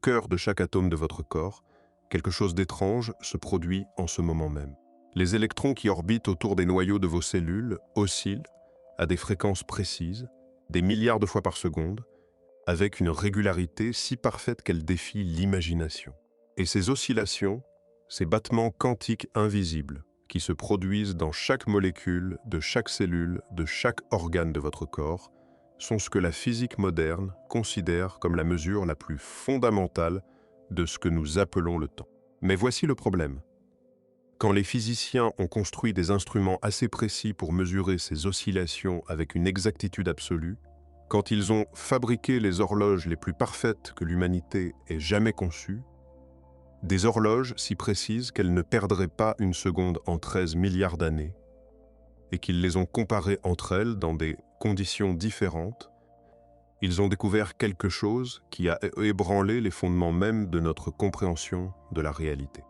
cœur de chaque atome de votre corps, quelque chose d'étrange se produit en ce moment même. Les électrons qui orbitent autour des noyaux de vos cellules oscillent à des fréquences précises, des milliards de fois par seconde, avec une régularité si parfaite qu'elle défie l'imagination. Et ces oscillations, ces battements quantiques invisibles, qui se produisent dans chaque molécule, de chaque cellule, de chaque organe de votre corps, sont ce que la physique moderne considère comme la mesure la plus fondamentale de ce que nous appelons le temps. Mais voici le problème. Quand les physiciens ont construit des instruments assez précis pour mesurer ces oscillations avec une exactitude absolue, quand ils ont fabriqué les horloges les plus parfaites que l'humanité ait jamais conçues, des horloges si précises qu'elles ne perdraient pas une seconde en 13 milliards d'années, et qu'ils les ont comparées entre elles dans des conditions différentes, ils ont découvert quelque chose qui a ébranlé les fondements mêmes de notre compréhension de la réalité.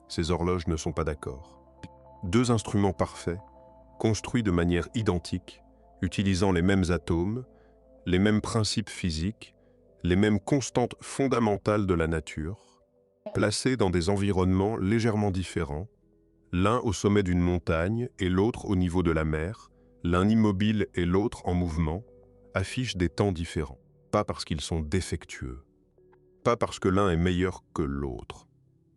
Ces horloges ne sont pas d'accord. Deux instruments parfaits, construits de manière identique, utilisant les mêmes atomes, les mêmes principes physiques, les mêmes constantes fondamentales de la nature, placés dans des environnements légèrement différents, l'un au sommet d'une montagne et l'autre au niveau de la mer, l'un immobile et l'autre en mouvement, affichent des temps différents. Pas parce qu'ils sont défectueux, pas parce que l'un est meilleur que l'autre,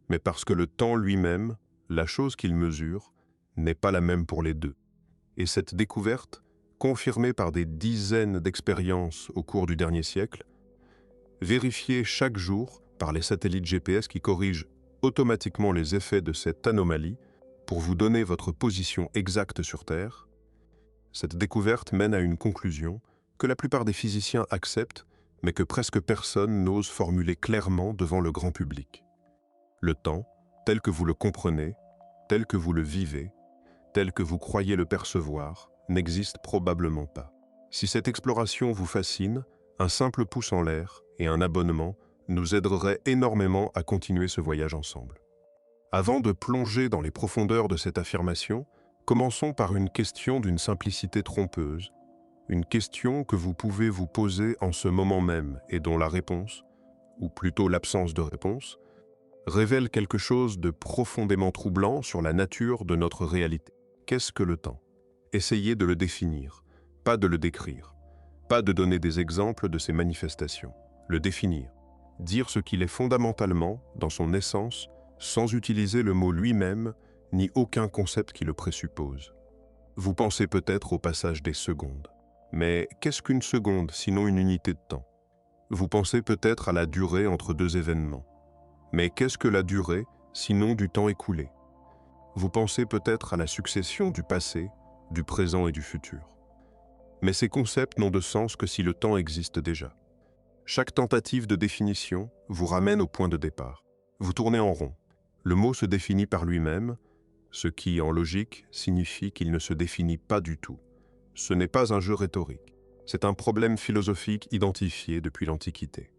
mais parce que le temps lui-même, la chose qu'il mesure, n'est pas la même pour les deux. Et cette découverte, confirmée par des dizaines d'expériences au cours du dernier siècle, vérifiée chaque jour par les satellites GPS qui corrigent automatiquement les effets de cette anomalie pour vous donner votre position exacte sur Terre, cette découverte mène à une conclusion que la plupart des physiciens acceptent, mais que presque personne n'ose formuler clairement devant le grand public. Le temps, tel que vous le comprenez, tel que vous le vivez, tel que vous croyez le percevoir, n'existe probablement pas. Si cette exploration vous fascine, un simple pouce en l'air et un abonnement nous aideraient énormément à continuer ce voyage ensemble. Avant de plonger dans les profondeurs de cette affirmation, commençons par une question d'une simplicité trompeuse, une question que vous pouvez vous poser en ce moment même et dont la réponse, ou plutôt l'absence de réponse, révèle quelque chose de profondément troublant sur la nature de notre réalité. Qu'est-ce que le temps? Essayez de le définir, pas de le décrire, pas de donner des exemples de ses manifestations. Le définir, dire ce qu'il est fondamentalement, dans son essence, sans utiliser le mot lui-même, ni aucun concept qui le présuppose. Vous pensez peut-être au passage des secondes. Mais qu'est-ce qu'une seconde, sinon une unité de temps? Vous pensez peut-être à la durée entre deux événements. Mais qu'est-ce que la durée, sinon du temps écoulé? Vous pensez peut-être à la succession du passé, du présent et du futur. Mais ces concepts n'ont de sens que si le temps existe déjà. Chaque tentative de définition vous ramène au point de départ. Vous tournez en rond. Le mot se définit par lui-même, ce qui, en logique, signifie qu'il ne se définit pas du tout. Ce n'est pas un jeu rhétorique. C'est un problème philosophique identifié depuis l'Antiquité.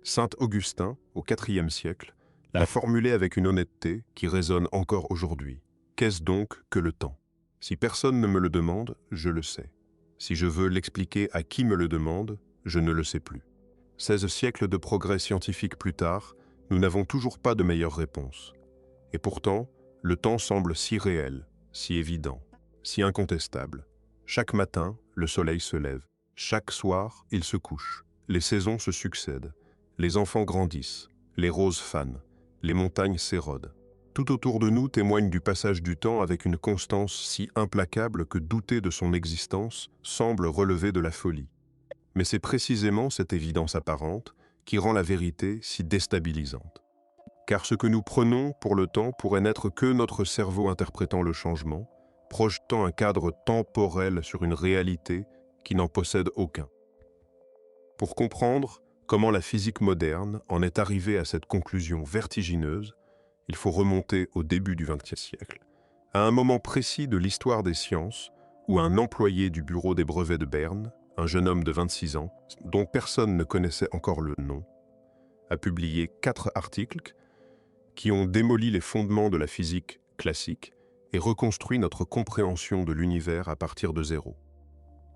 Saint Augustin, au IVe siècle, l'a formulé avec une honnêteté qui résonne encore aujourd'hui. Qu'est-ce donc que le temps? Si personne ne me le demande, je le sais. Si je veux l'expliquer à qui me le demande, je ne le sais plus. 16 siècles de progrès scientifique plus tard, nous n'avons toujours pas de meilleure réponse. Et pourtant, le temps semble si réel, si évident, si incontestable. Chaque matin, le soleil se lève. Chaque soir, il se couche. Les saisons se succèdent. Les enfants grandissent. Les roses fanent. Les montagnes s'érodent. Tout autour de nous témoigne du passage du temps avec une constance si implacable que douter de son existence semble relever de la folie. Mais c'est précisément cette évidence apparente qui rend la vérité si déstabilisante. Car ce que nous prenons pour le temps pourrait n'être que notre cerveau interprétant le changement, projetant un cadre temporel sur une réalité qui n'en possède aucun. Pour comprendre comment la physique moderne en est arrivée à cette conclusion vertigineuse, il faut remonter au début du XXe siècle, à un moment précis de l'histoire des sciences où un employé du bureau des brevets de Berne, un jeune homme de 26 ans, dont personne ne connaissait encore le nom, a publié 4 articles qui ont démoli les fondements de la physique classique et reconstruit notre compréhension de l'univers à partir de zéro.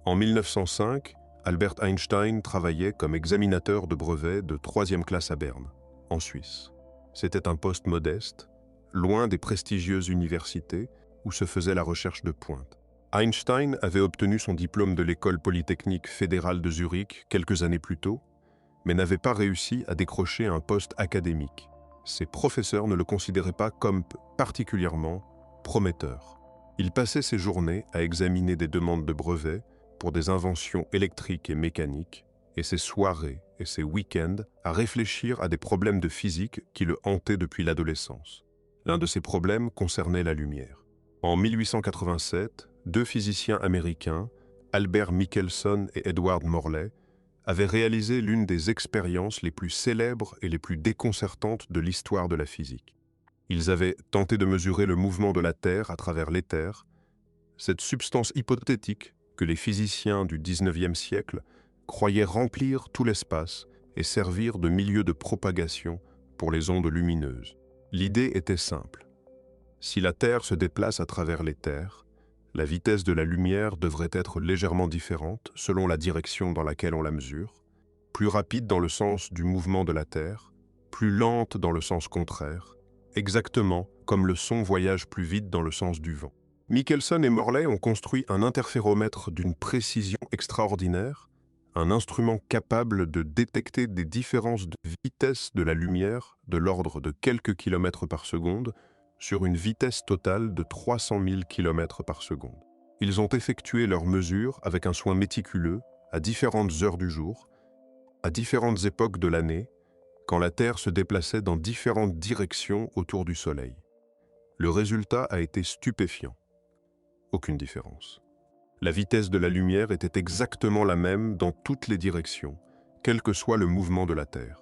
En 1905, Albert Einstein travaillait comme examinateur de brevets de 3e classe à Berne. en Suisse. C'était un poste modeste, loin des prestigieuses universités où se faisait la recherche de pointe. Einstein avait obtenu son diplôme de l'École polytechnique fédérale de Zurich quelques années plus tôt, mais n'avait pas réussi à décrocher un poste académique. Ses professeurs ne le considéraient pas comme particulièrement prometteur. Il passait ses journées à examiner des demandes de brevets pour des inventions électriques et mécaniques, et ses soirées et ses week-ends à réfléchir à des problèmes de physique qui le hantaient depuis l'adolescence. L'un de ces problèmes concernait la lumière. En 1887, deux physiciens américains, Albert Michelson et Edward Morley, avaient réalisé l'une des expériences les plus célèbres et les plus déconcertantes de l'histoire de la physique. Ils avaient tenté de mesurer le mouvement de la Terre à travers l'éther, cette substance hypothétique que les physiciens du XIXe siècle croyaient remplir tout l'espace et servir de milieu de propagation pour les ondes lumineuses. L'idée était simple. Si la Terre se déplace à travers l'éther, la vitesse de la lumière devrait être légèrement différente selon la direction dans laquelle on la mesure, plus rapide dans le sens du mouvement de la Terre, plus lente dans le sens contraire, exactement comme le son voyage plus vite dans le sens du vent. Michelson et Morley ont construit un interféromètre d'une précision extraordinaire, un instrument capable de détecter des différences de vitesse de la lumière de l'ordre de quelques kilomètres par seconde sur une vitesse totale de 300 000 km par seconde. Ils ont effectué leurs mesures avec un soin méticuleux à différentes heures du jour, à différentes époques de l'année, quand la Terre se déplaçait dans différentes directions autour du Soleil. Le résultat a été stupéfiant. Aucune différence. La vitesse de la lumière était exactement la même dans toutes les directions, quel que soit le mouvement de la Terre.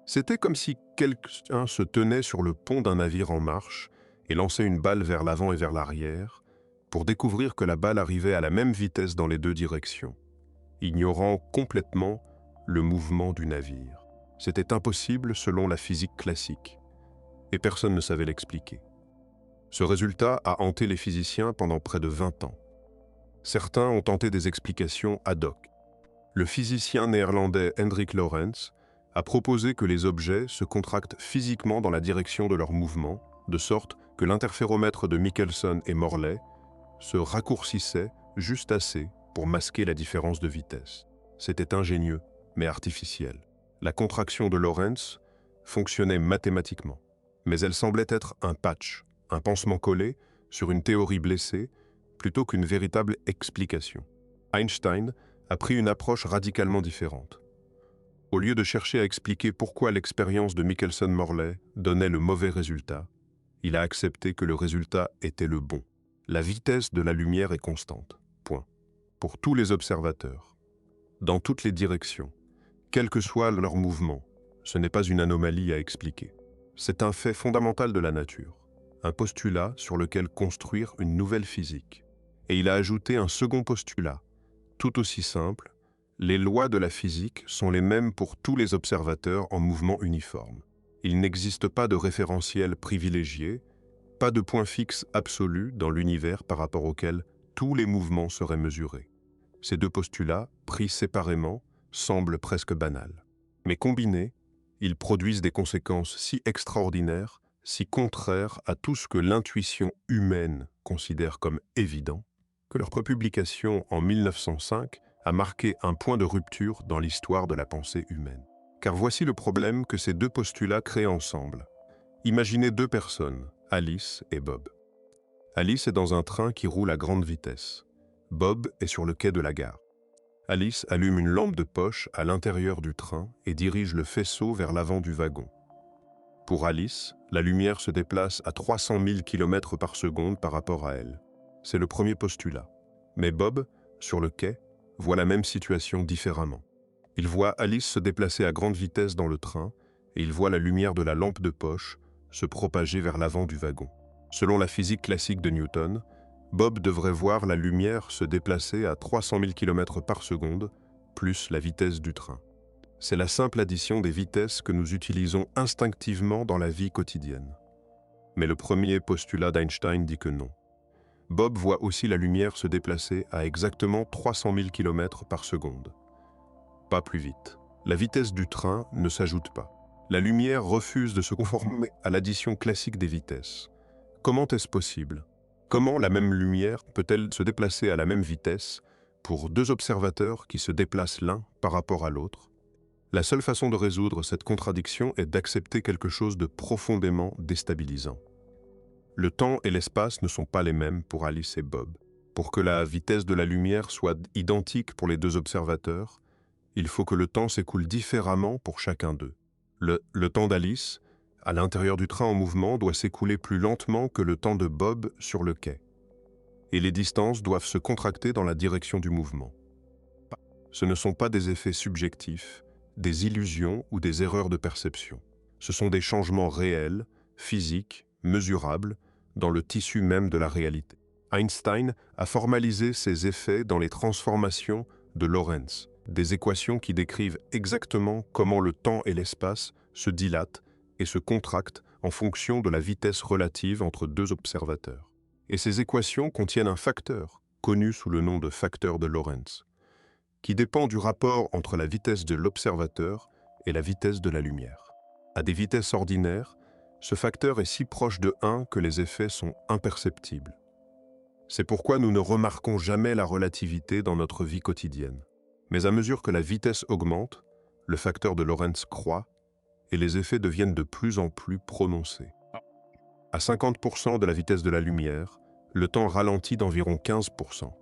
C'était comme si quelqu'un se tenait sur le pont d'un navire en marche et lançait une balle vers l'avant et vers l'arrière pour découvrir que la balle arrivait à la même vitesse dans les deux directions, ignorant complètement le mouvement du navire. C'était impossible selon la physique classique, et personne ne savait l'expliquer. Ce résultat a hanté les physiciens pendant près de 20 ans. Certains ont tenté des explications ad hoc. Le physicien néerlandais Hendrik Lorentz a proposé que les objets se contractent physiquement dans la direction de leur mouvement, de sorte que l'interféromètre de Michelson et Morley se raccourcissait juste assez pour masquer la différence de vitesse. C'était ingénieux, mais artificiel. La contraction de Lorentz fonctionnait mathématiquement, mais elle semblait être un patch, un pansement collé sur une théorie blessée, plutôt qu'une véritable explication. Einstein a pris une approche radicalement différente. Au lieu de chercher à expliquer pourquoi l'expérience de Michelson-Morley donnait le mauvais résultat, il a accepté que le résultat était le bon. La vitesse de la lumière est constante. Point. Pour tous les observateurs, dans toutes les directions, quel que soit leur mouvement, ce n'est pas une anomalie à expliquer. C'est un fait fondamental de la nature, un postulat sur lequel construire une nouvelle physique. Et il a ajouté un second postulat, tout aussi simple: les lois de la physique sont les mêmes pour tous les observateurs en mouvement uniforme. Il n'existe pas de référentiel privilégié, pas de point fixe absolu dans l'univers par rapport auquel tous les mouvements seraient mesurés. Ces deux postulats, pris séparément, semblent presque banals. Mais combinés, ils produisent des conséquences si extraordinaires, si contraires à tout ce que l'intuition humaine considère comme évident, que leur publication en 1905 a marqué un point de rupture dans l'histoire de la pensée humaine. Car voici le problème que ces deux postulats créent ensemble. Imaginez deux personnes, Alice et Bob. Alice est dans un train qui roule à grande vitesse. Bob est sur le quai de la gare. Alice allume une lampe de poche à l'intérieur du train et dirige le faisceau vers l'avant du wagon. Pour Alice, la lumière se déplace à 300 000 km par seconde par rapport à elle. C'est le premier postulat. Mais Bob, sur le quai, voit la même situation différemment. Il voit Alice se déplacer à grande vitesse dans le train et il voit la lumière de la lampe de poche se propager vers l'avant du wagon. Selon la physique classique de Newton, Bob devrait voir la lumière se déplacer à 300 000 km par seconde, plus la vitesse du train. C'est la simple addition des vitesses que nous utilisons instinctivement dans la vie quotidienne. Mais le premier postulat d'Einstein dit que non. Bob voit aussi la lumière se déplacer à exactement 300 000 km par seconde. Pas plus vite. La vitesse du train ne s'ajoute pas. La lumière refuse de se conformer à l'addition classique des vitesses. Comment est-ce possible? Comment la même lumière peut-elle se déplacer à la même vitesse pour deux observateurs qui se déplacent l'un par rapport à l'autre? La seule façon de résoudre cette contradiction est d'accepter quelque chose de profondément déstabilisant. Le temps et l'espace ne sont pas les mêmes pour Alice et Bob. Pour que la vitesse de la lumière soit identique pour les deux observateurs, il faut que le temps s'écoule différemment pour chacun d'eux. Le temps d'Alice, à l'intérieur du train en mouvement, doit s'écouler plus lentement que le temps de Bob sur le quai. Et les distances doivent se contracter dans la direction du mouvement. Ce ne sont pas des effets subjectifs, des illusions ou des erreurs de perception. Ce sont des changements réels, physiques, mesurables, dans le tissu même de la réalité. Einstein a formalisé ces effets dans les transformations de Lorentz, des équations qui décrivent exactement comment le temps et l'espace se dilatent et se contractent en fonction de la vitesse relative entre deux observateurs. Et ces équations contiennent un facteur, connu sous le nom de facteur de Lorentz, qui dépend du rapport entre la vitesse de l'observateur et la vitesse de la lumière. À des vitesses ordinaires, ce facteur est si proche de 1 que les effets sont imperceptibles. C'est pourquoi nous ne remarquons jamais la relativité dans notre vie quotidienne. Mais à mesure que la vitesse augmente, le facteur de Lorentz croît et les effets deviennent de plus en plus prononcés. À 50% de la vitesse de la lumière, le temps ralentit d'environ 15%.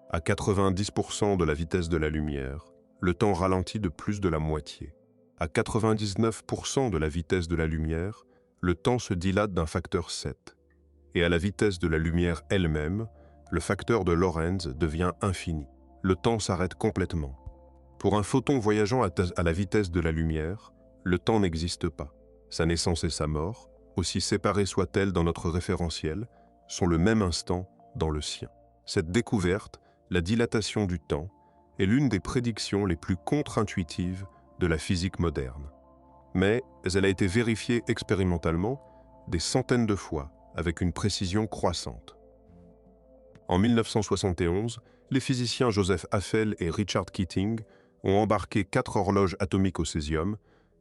À 90% de la vitesse de la lumière, le temps ralentit de plus de la moitié. À 99% de la vitesse de la lumière, le temps se dilate d'un facteur 7. Et à la vitesse de la lumière elle-même, le facteur de Lorentz devient infini. Le temps s'arrête complètement. Pour un photon voyageant à la vitesse de la lumière, le temps n'existe pas. Sa naissance et sa mort, aussi séparées soient-elles dans notre référentiel, sont le même instant dans le sien. Cette découverte, la dilatation du temps, est l'une des prédictions les plus contre-intuitives de la physique moderne. Mais elle a été vérifiée expérimentalement des centaines de fois avec une précision croissante. En 1971, les physiciens Joseph Haffel et Richard Keating ont embarqué 4 horloges atomiques au césium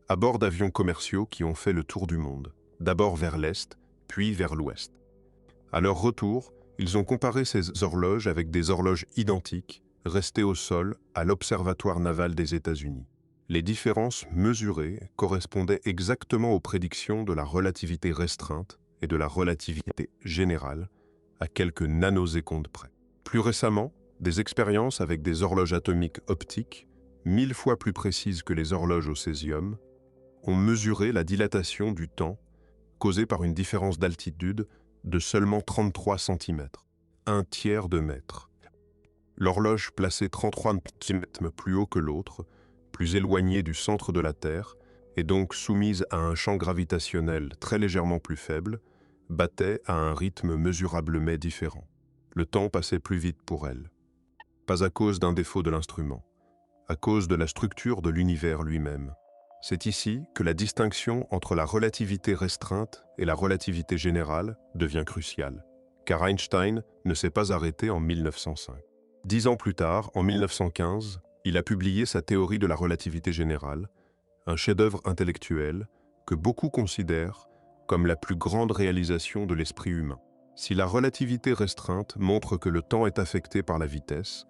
à bord d'avions commerciaux qui ont fait le tour du monde, d'abord vers l'Est, puis vers l'Ouest. À leur retour, ils ont comparé ces horloges avec des horloges identiques restées au sol à l'Observatoire naval des États-Unis. Les différences mesurées correspondaient exactement aux prédictions de la relativité restreinte et de la relativité générale, à quelques nanosecondes près. Plus récemment, des expériences avec des horloges atomiques optiques, 1000 fois plus précises que les horloges au césium, ont mesuré la dilatation du temps causée par une différence d'altitude de seulement 33 cm, un tiers de mètre. L'horloge placée 33 cm plus haut que l'autre, plus éloignée du centre de la Terre, et donc soumise à un champ gravitationnel très légèrement plus faible, battait à un rythme mesurable mais différent. Le temps passait plus vite pour elle. Pas à cause d'un défaut de l'instrument, à cause de la structure de l'univers lui-même. C'est ici que la distinction entre la relativité restreinte et la relativité générale devient cruciale, car Einstein ne s'est pas arrêté en 1905. 10 ans plus tard, en 1915, il a publié sa théorie de la relativité générale, un chef-d'œuvre intellectuel que beaucoup considèrent comme la plus grande réalisation de l'esprit humain. Si la relativité restreinte montre que le temps est affecté par la vitesse,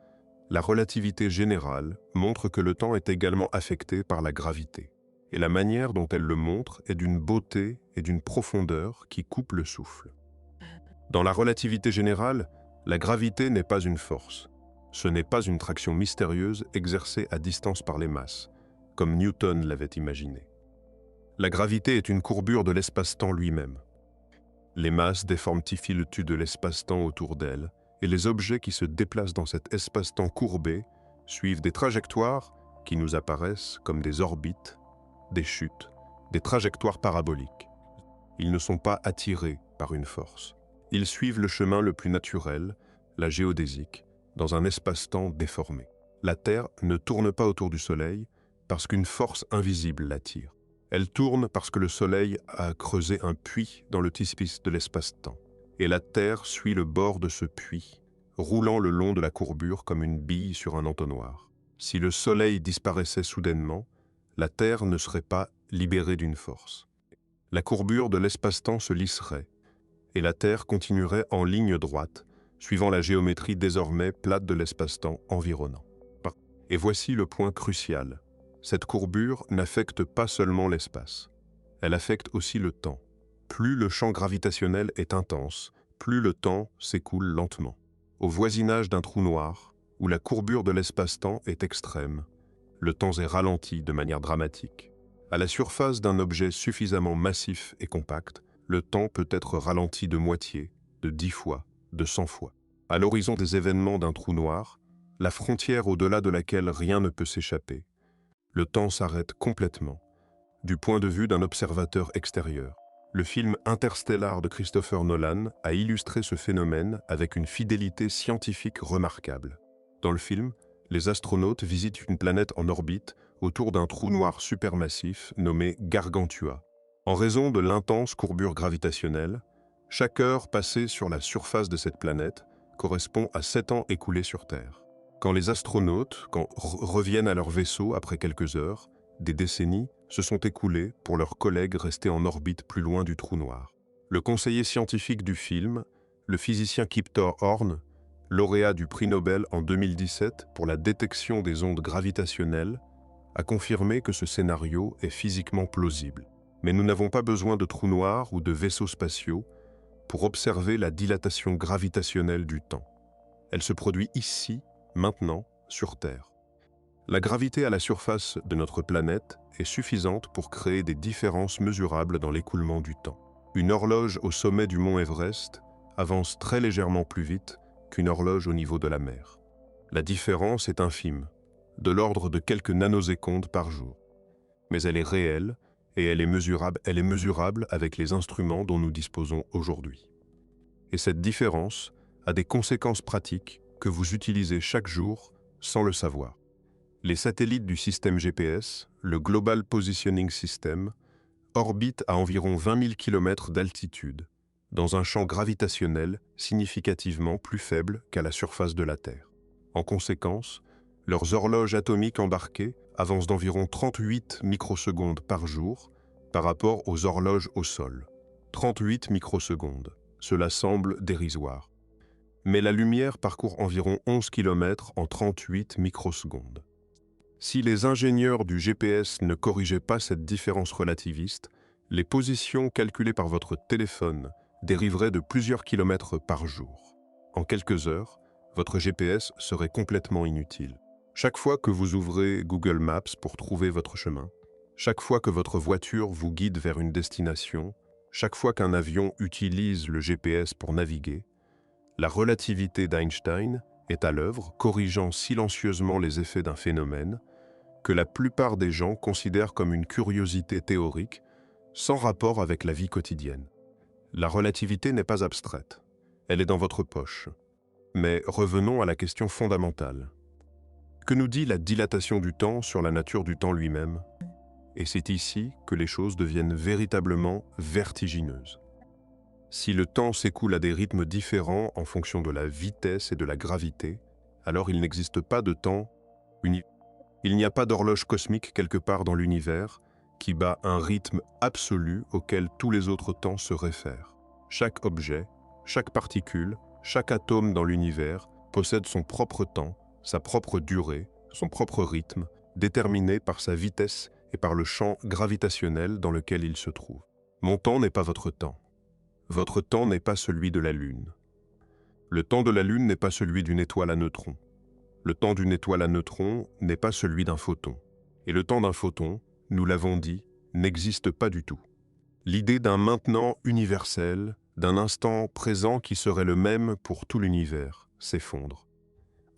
la relativité générale montre que le temps est également affecté par la gravité. Et la manière dont elle le montre est d'une beauté et d'une profondeur qui coupe le souffle. Dans la relativité générale, la gravité n'est pas une force. Ce n'est pas une traction mystérieuse exercée à distance par les masses, comme Newton l'avait imaginé. La gravité est une courbure de l'espace-temps lui-même. Les masses déformifient le tu de l'espace-temps autour d'elles, et les objets qui se déplacent dans cet espace-temps courbé suivent des trajectoires qui nous apparaissent comme des orbites, des chutes, des trajectoires paraboliques. Ils ne sont pas attirés par une force. Ils suivent le chemin le plus naturel, la géodésique, dans un espace-temps déformé. La Terre ne tourne pas autour du Soleil parce qu'une force invisible l'attire. Elle tourne parce que le Soleil a creusé un puits dans le tissu de l'espace-temps. Et la Terre suit le bord de ce puits, roulant le long de la courbure comme une bille sur un entonnoir. Si le Soleil disparaissait soudainement, la Terre ne serait pas libérée d'une force. La courbure de l'espace-temps se lisserait, et la Terre continuerait en ligne droite, suivant la géométrie désormais plate de l'espace-temps environnant. Et voici le point crucial. Cette courbure n'affecte pas seulement l'espace, elle affecte aussi le temps. Plus le champ gravitationnel est intense, plus le temps s'écoule lentement. Au voisinage d'un trou noir, où la courbure de l'espace-temps est extrême, le temps est ralenti de manière dramatique. À la surface d'un objet suffisamment massif et compact, le temps peut être ralenti de moitié, de 10 fois, de 100 fois. À l'horizon des événements d'un trou noir, la frontière au-delà de laquelle rien ne peut s'échapper, le temps s'arrête complètement, du point de vue d'un observateur extérieur. Le film Interstellar de Christopher Nolan a illustré ce phénomène avec une fidélité scientifique remarquable. Dans le film, les astronautes visitent une planète en orbite autour d'un trou noir supermassif nommé Gargantua. En raison de l'intense courbure gravitationnelle, chaque heure passée sur la surface de cette planète correspond à 7 ans écoulés sur Terre. Quand les astronautes reviennent à leur vaisseau après quelques heures, des décennies se sont écoulées pour leurs collègues restés en orbite plus loin du trou noir. Le conseiller scientifique du film, le physicien Kip Thor Horn, lauréat du prix Nobel en 2017 pour la détection des ondes gravitationnelles, a confirmé que ce scénario est physiquement plausible. Mais nous n'avons pas besoin de trous noirs ou de vaisseaux spatiaux pour observer la dilatation gravitationnelle du temps. Elle se produit ici, maintenant, sur Terre. La gravité à la surface de notre planète est suffisante pour créer des différences mesurables dans l'écoulement du temps. Une horloge au sommet du mont Everest avance très légèrement plus vite qu'une horloge au niveau de la mer. La différence est infime, de l'ordre de quelques nanosecondes par jour. Mais elle est réelle et elle est mesurable avec les instruments dont nous disposons aujourd'hui. Et cette différence a des conséquences pratiques que vous utilisez chaque jour sans le savoir. Les satellites du système GPS, le Global Positioning System, orbitent à environ 20 000 km d'altitude, dans un champ gravitationnel significativement plus faible qu'à la surface de la Terre. En conséquence, leurs horloges atomiques embarquées avancent d'environ 38 microsecondes par jour par rapport aux horloges au sol. 38 microsecondes, cela semble dérisoire. Mais la lumière parcourt environ 11 km en 38 microsecondes. Si les ingénieurs du GPS ne corrigeaient pas cette différence relativiste, les positions calculées par votre téléphone dériveraient de plusieurs kilomètres par jour. En quelques heures, votre GPS serait complètement inutile. Chaque fois que vous ouvrez Google Maps pour trouver votre chemin, chaque fois que votre voiture vous guide vers une destination, chaque fois qu'un avion utilise le GPS pour naviguer, la relativité d'Einstein est à l'œuvre, corrigeant silencieusement les effets d'un phénomène que la plupart des gens considèrent comme une curiosité théorique, sans rapport avec la vie quotidienne. La relativité n'est pas abstraite, elle est dans votre poche. Mais revenons à la question fondamentale. Que nous dit la dilatation du temps sur la nature du temps lui-même? Et c'est ici que les choses deviennent véritablement vertigineuses. Si le temps s'écoule à des rythmes différents en fonction de la vitesse et de la gravité, alors il n'existe pas de temps unique. Il n'y a pas d'horloge cosmique quelque part dans l'univers qui bat un rythme absolu auquel tous les autres temps se réfèrent. Chaque objet, chaque particule, chaque atome dans l'univers possède son propre temps, sa propre durée, son propre rythme, déterminé par sa vitesse et par le champ gravitationnel dans lequel il se trouve. Mon temps n'est pas votre temps. Votre temps n'est pas celui de la Lune. Le temps de la Lune n'est pas celui d'une étoile à neutrons. Le temps d'une étoile à neutrons n'est pas celui d'un photon. Et le temps d'un photon, nous l'avons dit, n'existe pas du tout. L'idée d'un maintenant universel, d'un instant présent qui serait le même pour tout l'univers, s'effondre.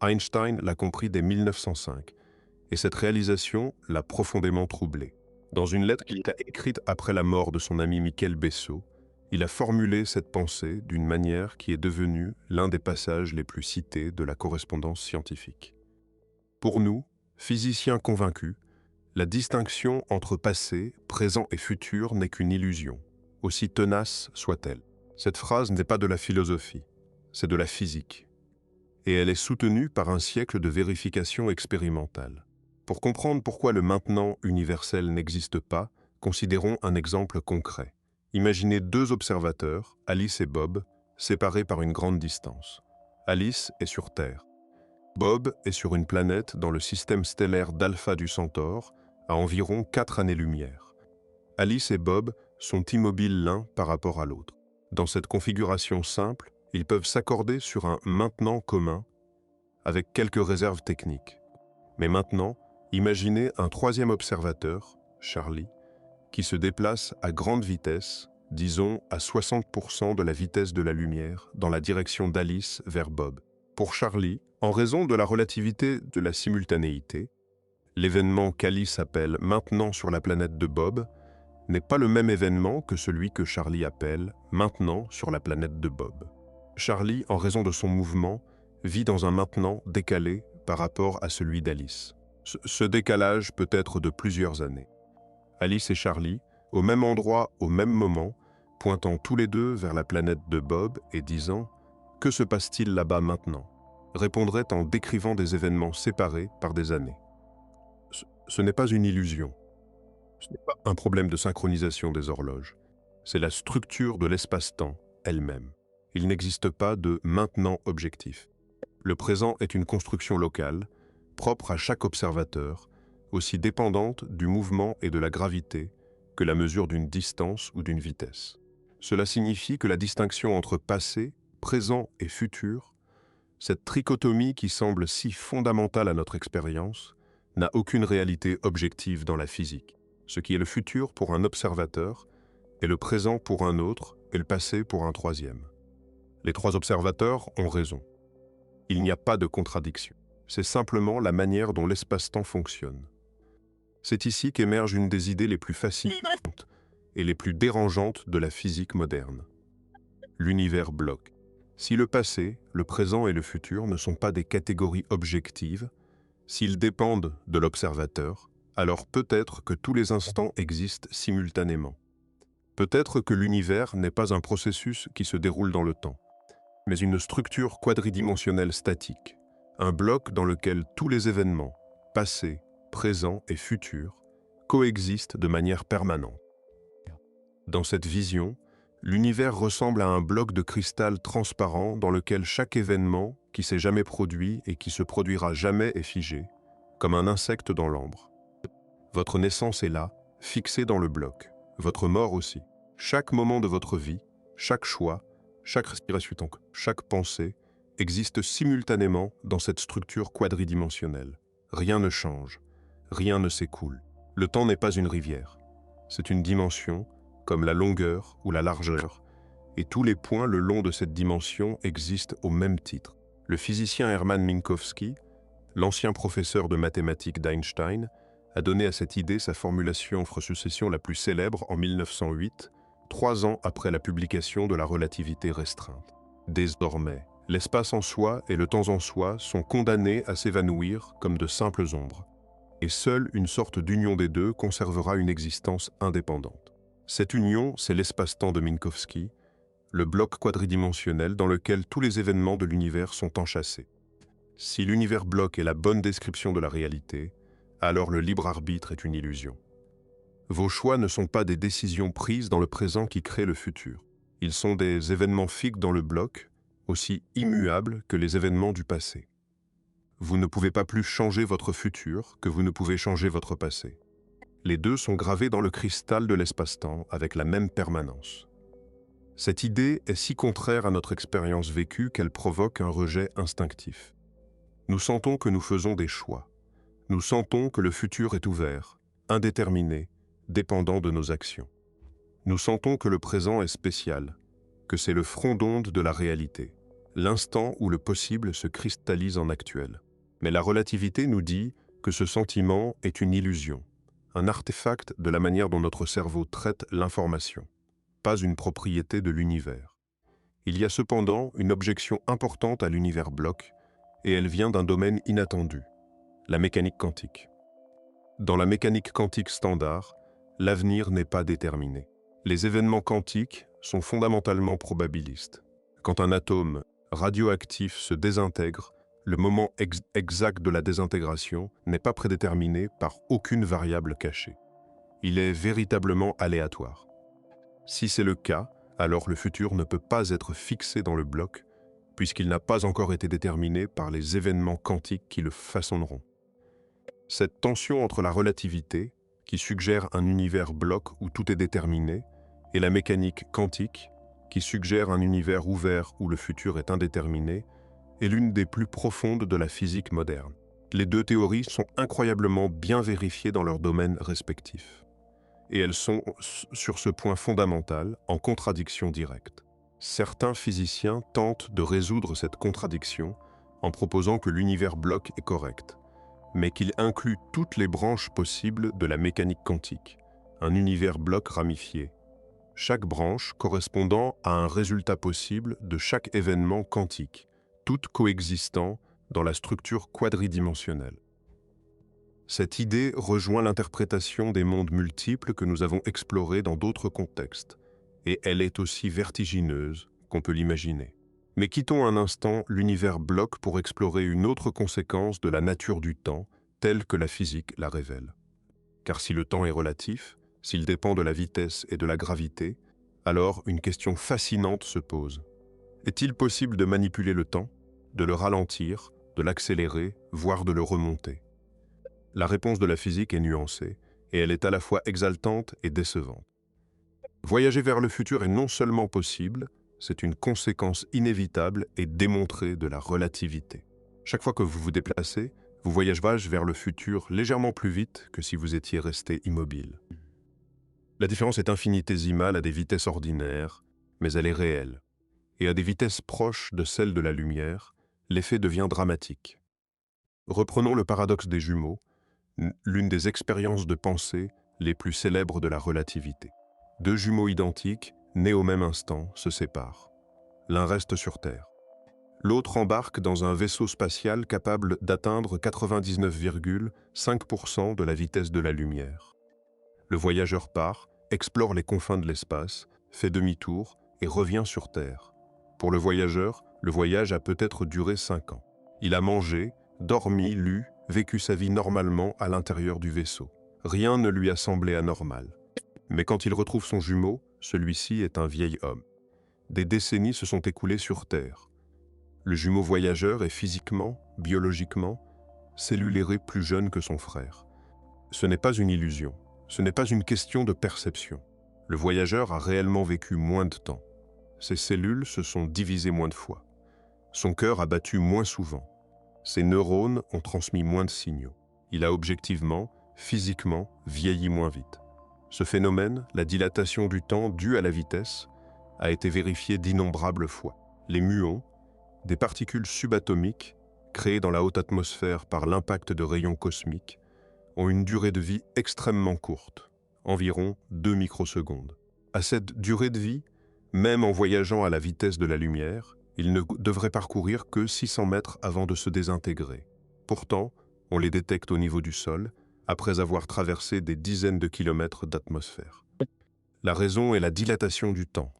Einstein l'a compris dès 1905, et cette réalisation l'a profondément troublé. Dans une lettre qu'il a écrite après la mort de son ami Michael Bessot, il a formulé cette pensée d'une manière qui est devenue l'un des passages les plus cités de la correspondance scientifique. Pour nous, physiciens convaincus, la distinction entre passé, présent et futur n'est qu'une illusion, aussi tenace soit-elle. Cette phrase n'est pas de la philosophie, c'est de la physique. et elle est soutenue par un siècle de vérification expérimentale. Pour comprendre pourquoi le maintenant universel n'existe pas, considérons un exemple concret. Imaginez deux observateurs, Alice et Bob, séparés par une grande distance. Alice est sur Terre. Bob est sur une planète dans le système stellaire d'Alpha du Centaure, à environ 4 années-lumière. Alice et Bob sont immobiles l'un par rapport à l'autre. Dans cette configuration simple, ils peuvent s'accorder sur un maintenant commun avec quelques réserves techniques. Mais maintenant, imaginez un troisième observateur, Charlie, qui se déplace à grande vitesse, disons à 60% de la vitesse de la lumière, dans la direction d'Alice vers Bob. Pour Charlie, en raison de la relativité de la simultanéité, l'événement qu'Alice appelle maintenant sur la planète de Bob n'est pas le même événement que celui que Charlie appelle maintenant sur la planète de Bob. Charlie, en raison de son mouvement, vit dans un maintenant décalé par rapport à celui d'Alice. Ce décalage peut être de plusieurs années. Alice et Charlie, au même endroit, au même moment, pointant tous les deux vers la planète de Bob et disant « Que se passe-t-il là-bas maintenant ?» répondraient en décrivant des événements séparés par des années. Ce n'est pas une illusion. Ce n'est pas un problème de synchronisation des horloges. C'est la structure de l'espace-temps elle-même. Il n'existe pas de maintenant objectif. Le présent est une construction locale, propre à chaque observateur, aussi dépendante du mouvement et de la gravité que la mesure d'une distance ou d'une vitesse. Cela signifie que la distinction entre passé, présent et futur, cette trichotomie qui semble si fondamentale à notre expérience, n'a aucune réalité objective dans la physique. Ce qui est le futur pour un observateur est le présent pour un autre et le passé pour un troisième. Les trois observateurs ont raison. Il n'y a pas de contradiction. C'est simplement la manière dont l'espace-temps fonctionne. C'est ici qu'émerge une des idées les plus fascinantes et les plus dérangeantes de la physique moderne. L'univers bloque. Si le passé, le présent et le futur ne sont pas des catégories objectives, s'ils dépendent de l'observateur, alors peut-être que tous les instants existent simultanément. Peut-être que l'univers n'est pas un processus qui se déroule dans le temps, mais une structure quadridimensionnelle statique, un bloc dans lequel tous les événements, passés, présents et futurs, coexistent de manière permanente. Dans cette vision, l'univers ressemble à un bloc de cristal transparent dans lequel chaque événement qui s'est jamais produit et qui se produira jamais est figé, comme un insecte dans l'ambre. Votre naissance est là, fixée dans le bloc, votre mort aussi. Chaque moment de votre vie, chaque choix, chaque respiration, chaque pensée, existe simultanément dans cette structure quadridimensionnelle. Rien ne change, rien ne s'écoule. Le temps n'est pas une rivière. C'est une dimension, comme la longueur ou la largeur, et tous les points le long de cette dimension existent au même titre. Le physicien Hermann Minkowski, l'ancien professeur de mathématiques d'Einstein, a donné à cette idée sa formulation succession la plus célèbre en 1908, 3 ans après la publication de la relativité restreinte. Désormais, l'espace en soi et le temps en soi sont condamnés à s'évanouir comme de simples ombres, et seule une sorte d'union des deux conservera une existence indépendante. Cette union, c'est l'espace-temps de Minkowski, le bloc quadridimensionnel dans lequel tous les événements de l'univers sont enchâssés. Si l'univers bloc est la bonne description de la réalité, alors le libre arbitre est une illusion. Vos choix ne sont pas des décisions prises dans le présent qui créent le futur. Ils sont des événements fixes dans le bloc, aussi immuables que les événements du passé. Vous ne pouvez pas plus changer votre futur que vous ne pouvez changer votre passé. Les deux sont gravés dans le cristal de l'espace-temps avec la même permanence. Cette idée est si contraire à notre expérience vécue qu'elle provoque un rejet instinctif. Nous sentons que nous faisons des choix. Nous sentons que le futur est ouvert, indéterminé, dépendant de nos actions. Nous sentons que le présent est spécial, que c'est le front d'onde de la réalité, l'instant où le possible se cristallise en actuel. Mais la relativité nous dit que ce sentiment est une illusion, un artefact de la manière dont notre cerveau traite l'information, pas une propriété de l'univers. Il y a cependant une objection importante à l'univers bloc, et elle vient d'un domaine inattendu, la mécanique quantique. Dans la mécanique quantique standard, l'avenir n'est pas déterminé. Les événements quantiques sont fondamentalement probabilistes. Quand un atome radioactif se désintègre Le moment exact de la désintégration n'est pas prédéterminé par aucune variable cachée. Il est véritablement aléatoire. Si c'est le cas, alors le futur ne peut pas être fixé dans le bloc, puisqu'il n'a pas encore été déterminé par les événements quantiques qui le façonneront. Cette tension entre la relativité, qui suggère un univers bloc où tout est déterminé, et la mécanique quantique, qui suggère un univers ouvert où le futur est indéterminé, est l'une des plus profondes de la physique moderne. Les deux théories sont incroyablement bien vérifiées dans leurs domaines respectifs. Et elles sont, sur ce point fondamental, en contradiction directe. Certains physiciens tentent de résoudre cette contradiction en proposant que l'univers bloc est correct, mais qu'il inclut toutes les branches possibles de la mécanique quantique, un univers bloc ramifié, chaque branche correspondant à un résultat possible de chaque événement quantique, toutes coexistant dans la structure quadridimensionnelle. Cette idée rejoint l'interprétation des mondes multiples que nous avons explorés dans d'autres contextes, et elle est aussi vertigineuse qu'on peut l'imaginer. Mais quittons un instant l'univers bloc pour explorer une autre conséquence de la nature du temps, telle que la physique la révèle. Car si le temps est relatif, s'il dépend de la vitesse et de la gravité, alors une question fascinante se pose. Est-il possible de manipuler le temps, de le ralentir, de l'accélérer, voire de le remonter? La réponse de la physique est nuancée, et elle est à la fois exaltante et décevante. Voyager vers le futur est non seulement possible, c'est une conséquence inévitable et démontrée de la relativité. Chaque fois que vous vous déplacez, vous voyagez vers le futur légèrement plus vite que si vous étiez resté immobile. La différence est infinitésimale à des vitesses ordinaires, mais elle est réelle. Et à des vitesses proches de celles de la lumière, l'effet devient dramatique. Reprenons le paradoxe des jumeaux, l'une des expériences de pensée les plus célèbres de la relativité. Deux jumeaux identiques, nés au même instant, se séparent. L'un reste sur Terre. L'autre embarque dans un vaisseau spatial capable d'atteindre 99,5% de la vitesse de la lumière. Le voyageur part, explore les confins de l'espace, fait demi-tour et revient sur Terre. Pour le voyageur, le voyage a peut-être duré 5 ans. Il a mangé, dormi, lu, vécu sa vie normalement à l'intérieur du vaisseau. Rien ne lui a semblé anormal. Mais quand il retrouve son jumeau, celui-ci est un vieil homme. Des décennies se sont écoulées sur Terre. Le jumeau voyageur est physiquement, biologiquement, cellulairé plus jeune que son frère. Ce n'est pas une illusion, ce n'est pas une question de perception. Le voyageur a réellement vécu moins de temps. Ses cellules se sont divisées moins de fois. Son cœur a battu moins souvent. Ses neurones ont transmis moins de signaux. Il a objectivement, physiquement, vieilli moins vite. Ce phénomène, la dilatation du temps due à la vitesse, a été vérifié d'innombrables fois. Les muons, des particules subatomiques, créées dans la haute atmosphère par l'impact de rayons cosmiques, ont une durée de vie extrêmement courte, environ 2 microsecondes. À cette durée de vie, même en voyageant à la vitesse de la lumière, ils ne devraient parcourir que 600 mètres avant de se désintégrer. Pourtant, on les détecte au niveau du sol, après avoir traversé des dizaines de kilomètres d'atmosphère. La raison est la dilatation du temps.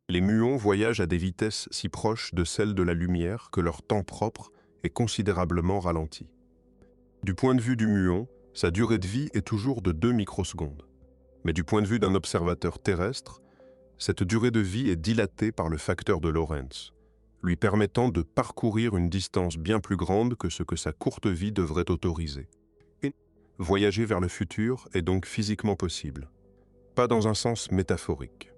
Les muons voyagent à des vitesses si proches de celles de la lumière que leur temps propre est considérablement ralenti. Du point de vue du muon, sa durée de vie est toujours de 2 microsecondes. Mais du point de vue d'un observateur terrestre, cette durée de vie est dilatée par le facteur de Lorentz, lui permettant de parcourir une distance bien plus grande que ce que sa courte vie devrait autoriser. Voyager vers le futur est donc physiquement possible, pas dans un sens métaphorique,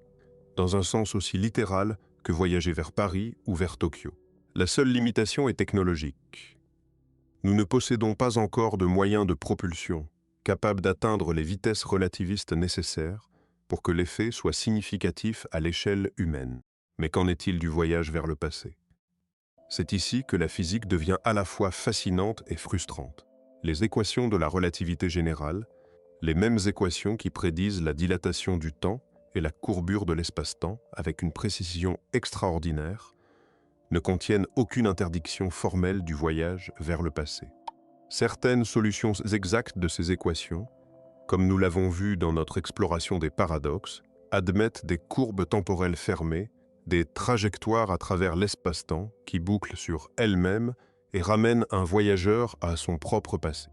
dans un sens aussi littéral que voyager vers Paris ou vers Tokyo. La seule limitation est technologique. Nous ne possédons pas encore de moyens de propulsion capables d'atteindre les vitesses relativistes nécessaires pour que l'effet soit significatif à l'échelle humaine. Mais qu'en est-il du voyage vers le passé? C'est ici que la physique devient à la fois fascinante et frustrante. Les équations de la relativité générale, les mêmes équations qui prédisent la dilatation du temps et la courbure de l'espace-temps avec une précision extraordinaire, ne contiennent aucune interdiction formelle du voyage vers le passé. Certaines solutions exactes de ces équations, comme nous l'avons vu dans notre exploration des paradoxes, admettent des courbes temporelles fermées, des trajectoires à travers l'espace-temps qui bouclent sur elles-mêmes et ramène un voyageur à son propre passé.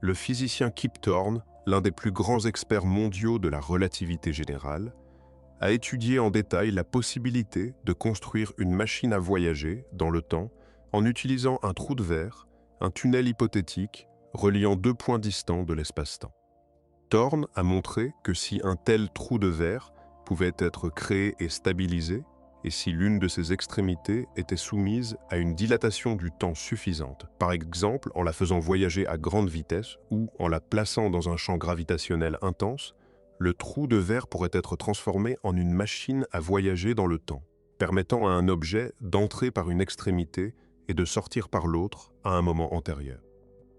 Le physicien Kip Thorne, l'un des plus grands experts mondiaux de la relativité générale, a étudié en détail la possibilité de construire une machine à voyager dans le temps en utilisant un trou de verre, un tunnel hypothétique reliant deux points distants de l'espace-temps. Thorne a montré que si un tel trou de verre pouvait être créé et stabilisé, et si l'une de ses extrémités était soumise à une dilatation du temps suffisante, par exemple en la faisant voyager à grande vitesse ou en la plaçant dans un champ gravitationnel intense, le trou de verre pourrait être transformé en une machine à voyager dans le temps, permettant à un objet d'entrer par une extrémité et de sortir par l'autre à un moment antérieur.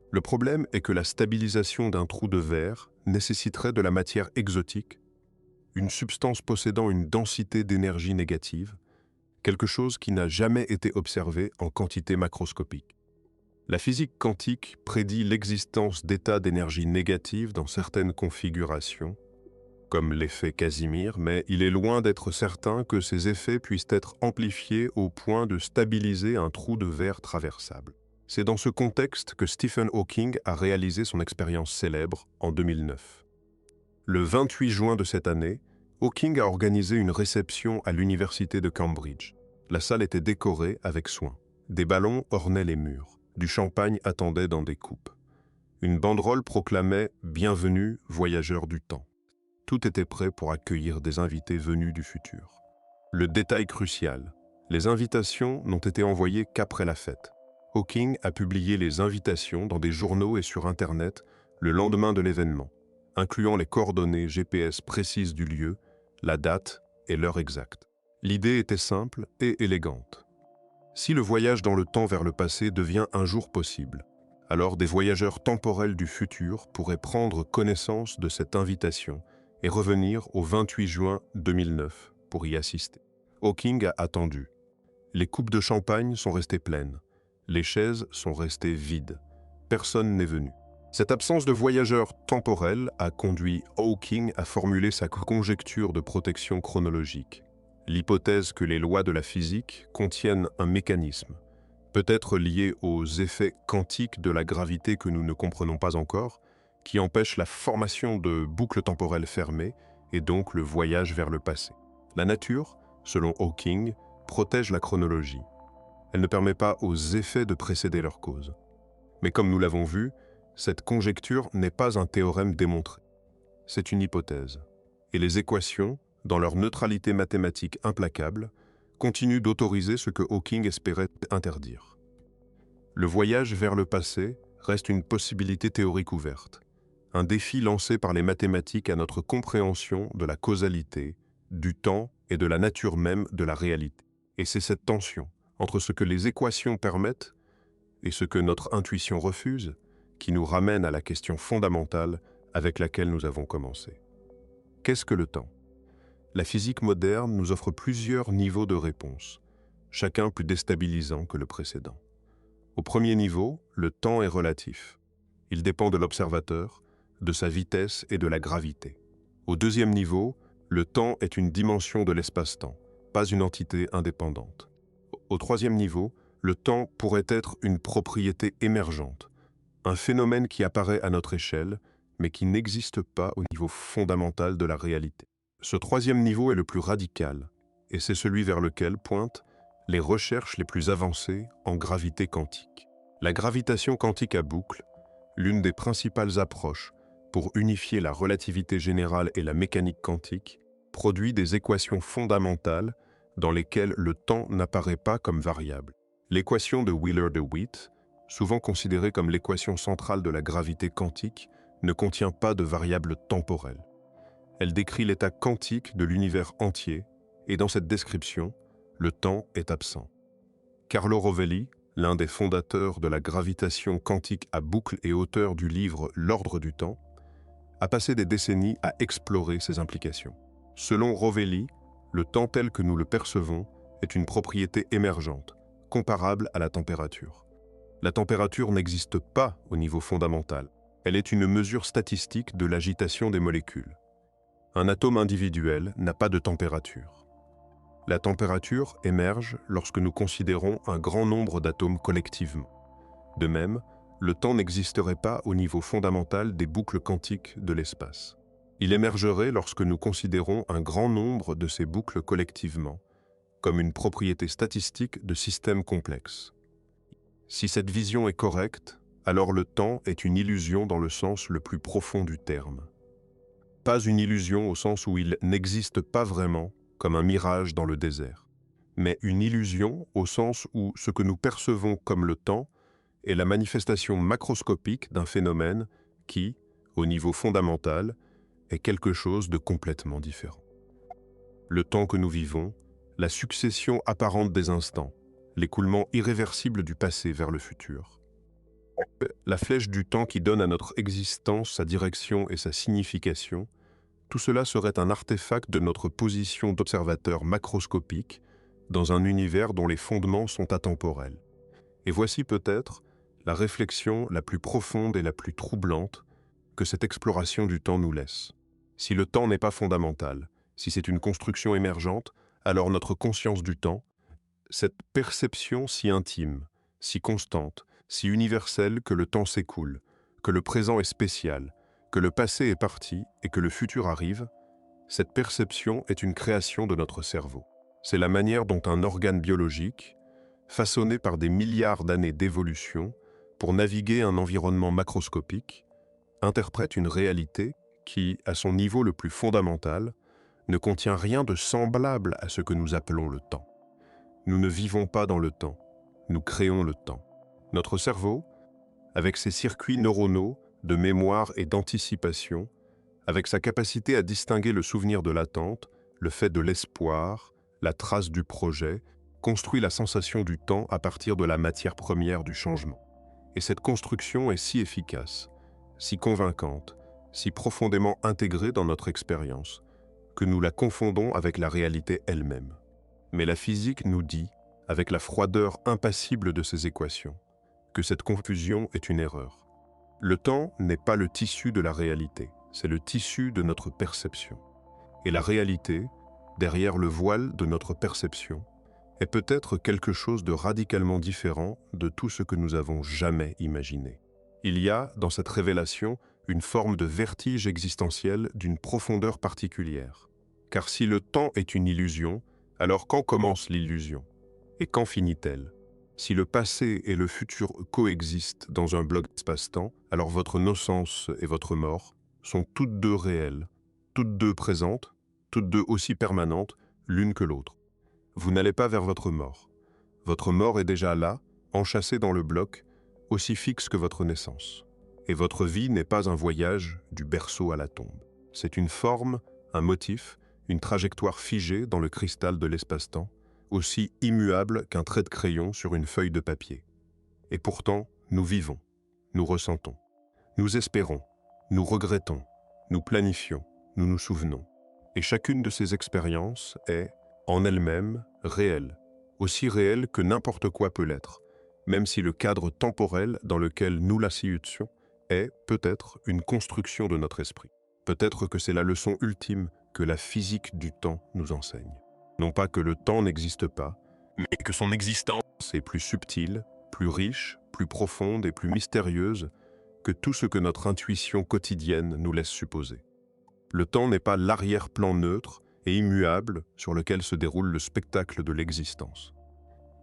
Le problème est que la stabilisation d'un trou de verre nécessiterait de la matière exotique, une substance possédant une densité d'énergie négative, quelque chose qui n'a jamais été observé en quantité macroscopique. La physique quantique prédit l'existence d'états d'énergie négative dans certaines configurations, comme l'effet Casimir, mais il est loin d'être certain que ces effets puissent être amplifiés au point de stabiliser un trou de verre traversable. C'est dans ce contexte que Stephen Hawking a réalisé son expérience célèbre en 2009. Le 28 juin de cette année, Hawking a organisé une réception à l'université de Cambridge. La salle était décorée avec soin. Des ballons ornaient les murs. Du champagne attendait dans des coupes. Une banderole proclamait « Bienvenue, voyageurs du temps ». Tout était prêt pour accueillir des invités venus du futur. Le détail crucial, les invitations n'ont été envoyées qu'après la fête. Hawking a publié les invitations dans des journaux et sur Internet le lendemain de l'événement, incluant les coordonnées GPS précises du lieu, la date et l'heure exacte. L'idée était simple et élégante. Si le voyage dans le temps vers le passé devient un jour possible, alors des voyageurs temporels du futur pourraient prendre connaissance de cette invitation et revenir au 28 juin 2009 pour y assister. Hawking a attendu. Les coupes de champagne sont restées pleines. Les chaises sont restées vides. Personne n'est venu. Cette absence de voyageurs temporels a conduit Hawking à formuler sa conjecture de protection chronologique. L'hypothèse que les lois de la physique contiennent un mécanisme, peut-être lié aux effets quantiques de la gravité que nous ne comprenons pas encore, qui empêche la formation de boucles temporelles fermées et donc le voyage vers le passé. La nature, selon Hawking, protège la chronologie. Elle ne permet pas aux effets de précéder leur cause. Mais comme nous l'avons vu, cette conjecture n'est pas un théorème démontré. C'est une hypothèse. Et les équations, dans leur neutralité mathématique implacable, continuent d'autoriser ce que Hawking espérait interdire. Le voyage vers le passé reste une possibilité théorique ouverte, un défi lancé par les mathématiques à notre compréhension de la causalité, du temps et de la nature même de la réalité. Et c'est cette tension entre ce que les équations permettent et ce que notre intuition refuse qui nous ramène à la question fondamentale avec laquelle nous avons commencé. Qu'est-ce que le temps ? La physique moderne nous offre plusieurs niveaux de réponse, chacun plus déstabilisant que le précédent. Au premier niveau, le temps est relatif. Il dépend de l'observateur, de sa vitesse et de la gravité. Au deuxième niveau, le temps est une dimension de l'espace-temps, pas une entité indépendante. Au troisième niveau, le temps pourrait être une propriété émergente, un phénomène qui apparaît à notre échelle, mais qui n'existe pas au niveau fondamental de la réalité. Ce troisième niveau est le plus radical, et c'est celui vers lequel pointent les recherches les plus avancées en gravité quantique. La gravitation quantique à boucle, l'une des principales approches pour unifier la relativité générale et la mécanique quantique, produit des équations fondamentales dans lesquelles le temps n'apparaît pas comme variable. L'équation de Wheeler-DeWitt, souvent considérée comme l'équation centrale de la gravité quantique, ne contient pas de variable temporelle. Elle décrit l'état quantique de l'univers entier, et dans cette description, le temps est absent. Carlo Rovelli, l'un des fondateurs de la gravitation quantique à boucle et auteur du livre L'ordre du temps, a passé des décennies à explorer ces implications. Selon Rovelli, le temps tel que nous le percevons est une propriété émergente, comparable à la température. La température n'existe pas au niveau fondamental. Elle est une mesure statistique de l'agitation des molécules. Un atome individuel n'a pas de température. La température émerge lorsque nous considérons un grand nombre d'atomes collectivement. De même, le temps n'existerait pas au niveau fondamental des boucles quantiques de l'espace. Il émergerait lorsque nous considérons un grand nombre de ces boucles collectivement, comme une propriété statistique de systèmes complexes. Si cette vision est correcte, alors le temps est une illusion dans le sens le plus profond du terme. Pas une illusion au sens où il n'existe pas vraiment, comme un mirage dans le désert, mais une illusion au sens où ce que nous percevons comme le temps est la manifestation macroscopique d'un phénomène qui, au niveau fondamental, est quelque chose de complètement différent. Le temps que nous vivons, la succession apparente des instants, l'écoulement irréversible du passé vers le futur. La flèche du temps qui donne à notre existence sa direction et sa signification, tout cela serait un artefact de notre position d'observateur macroscopique dans un univers dont les fondements sont atemporels. Et voici peut-être la réflexion la plus profonde et la plus troublante que cette exploration du temps nous laisse. Si le temps n'est pas fondamental, si c'est une construction émergente, alors notre conscience du temps, cette perception si intime, si constante, si universelle que le temps s'écoule, que le présent est spécial, que le passé est parti et que le futur arrive, cette perception est une création de notre cerveau. C'est la manière dont un organe biologique, façonné par des milliards d'années d'évolution pour naviguer un environnement macroscopique, interprète une réalité qui, à son niveau le plus fondamental, ne contient rien de semblable à ce que nous appelons le temps. Nous ne vivons pas dans le temps, nous créons le temps. Notre cerveau, avec ses circuits neuronaux de mémoire et d'anticipation, avec sa capacité à distinguer le souvenir de l'attente, le fait de l'espoir, la trace du projet, construit la sensation du temps à partir de la matière première du changement. Et cette construction est si efficace, si convaincante, si profondément intégrée dans notre expérience, que nous la confondons avec la réalité elle-même. Mais la physique nous dit, avec la froideur impassible de ses équations, que cette confusion est une erreur. Le temps n'est pas le tissu de la réalité, c'est le tissu de notre perception. Et la réalité, derrière le voile de notre perception, est peut-être quelque chose de radicalement différent de tout ce que nous avons jamais imaginé. Il y a, dans cette révélation, une forme de vertige existentiel d'une profondeur particulière. Car si le temps est une illusion, alors quand commence l'illusion? Et quand finit-elle? Si le passé et le futur coexistent dans un bloc d'espace-temps, alors votre naissance et votre mort sont toutes deux réelles, toutes deux présentes, toutes deux aussi permanentes l'une que l'autre. Vous n'allez pas vers votre mort. Votre mort est déjà là, enchâssée dans le bloc, aussi fixe que votre naissance. Et votre vie n'est pas un voyage du berceau à la tombe. C'est une forme, un motif, une trajectoire figée dans le cristal de l'espace-temps, aussi immuable qu'un trait de crayon sur une feuille de papier. Et pourtant, nous vivons, nous ressentons, nous espérons, nous regrettons, nous planifions, nous nous souvenons. Et chacune de ces expériences est, en elle-même, réelle, aussi réelle que n'importe quoi peut l'être, même si le cadre temporel dans lequel nous la situons est, peut-être, une construction de notre esprit. Peut-être que c'est la leçon ultime que la physique du temps nous enseigne. Non pas que le temps n'existe pas, mais que son existence est plus subtile, plus riche, plus profonde et plus mystérieuse que tout ce que notre intuition quotidienne nous laisse supposer. Le temps n'est pas l'arrière-plan neutre et immuable sur lequel se déroule le spectacle de l'existence.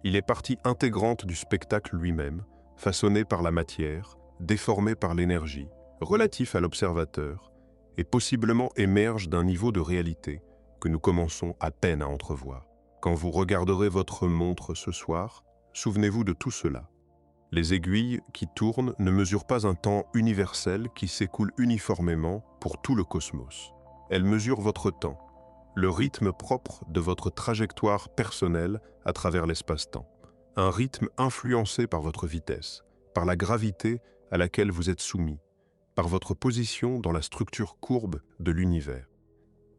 Il est partie intégrante du spectacle lui-même, façonné par la matière, déformé par l'énergie, relatif à l'observateur, et possiblement émerge d'un niveau de réalité que nous commençons à peine à entrevoir. Quand vous regarderez votre montre ce soir, souvenez-vous de tout cela. Les aiguilles qui tournent ne mesurent pas un temps universel qui s'écoule uniformément pour tout le cosmos. Elles mesurent votre temps, le rythme propre de votre trajectoire personnelle à travers l'espace-temps. Un rythme influencé par votre vitesse, par la gravité à laquelle vous êtes soumis, par votre position dans la structure courbe de l'univers.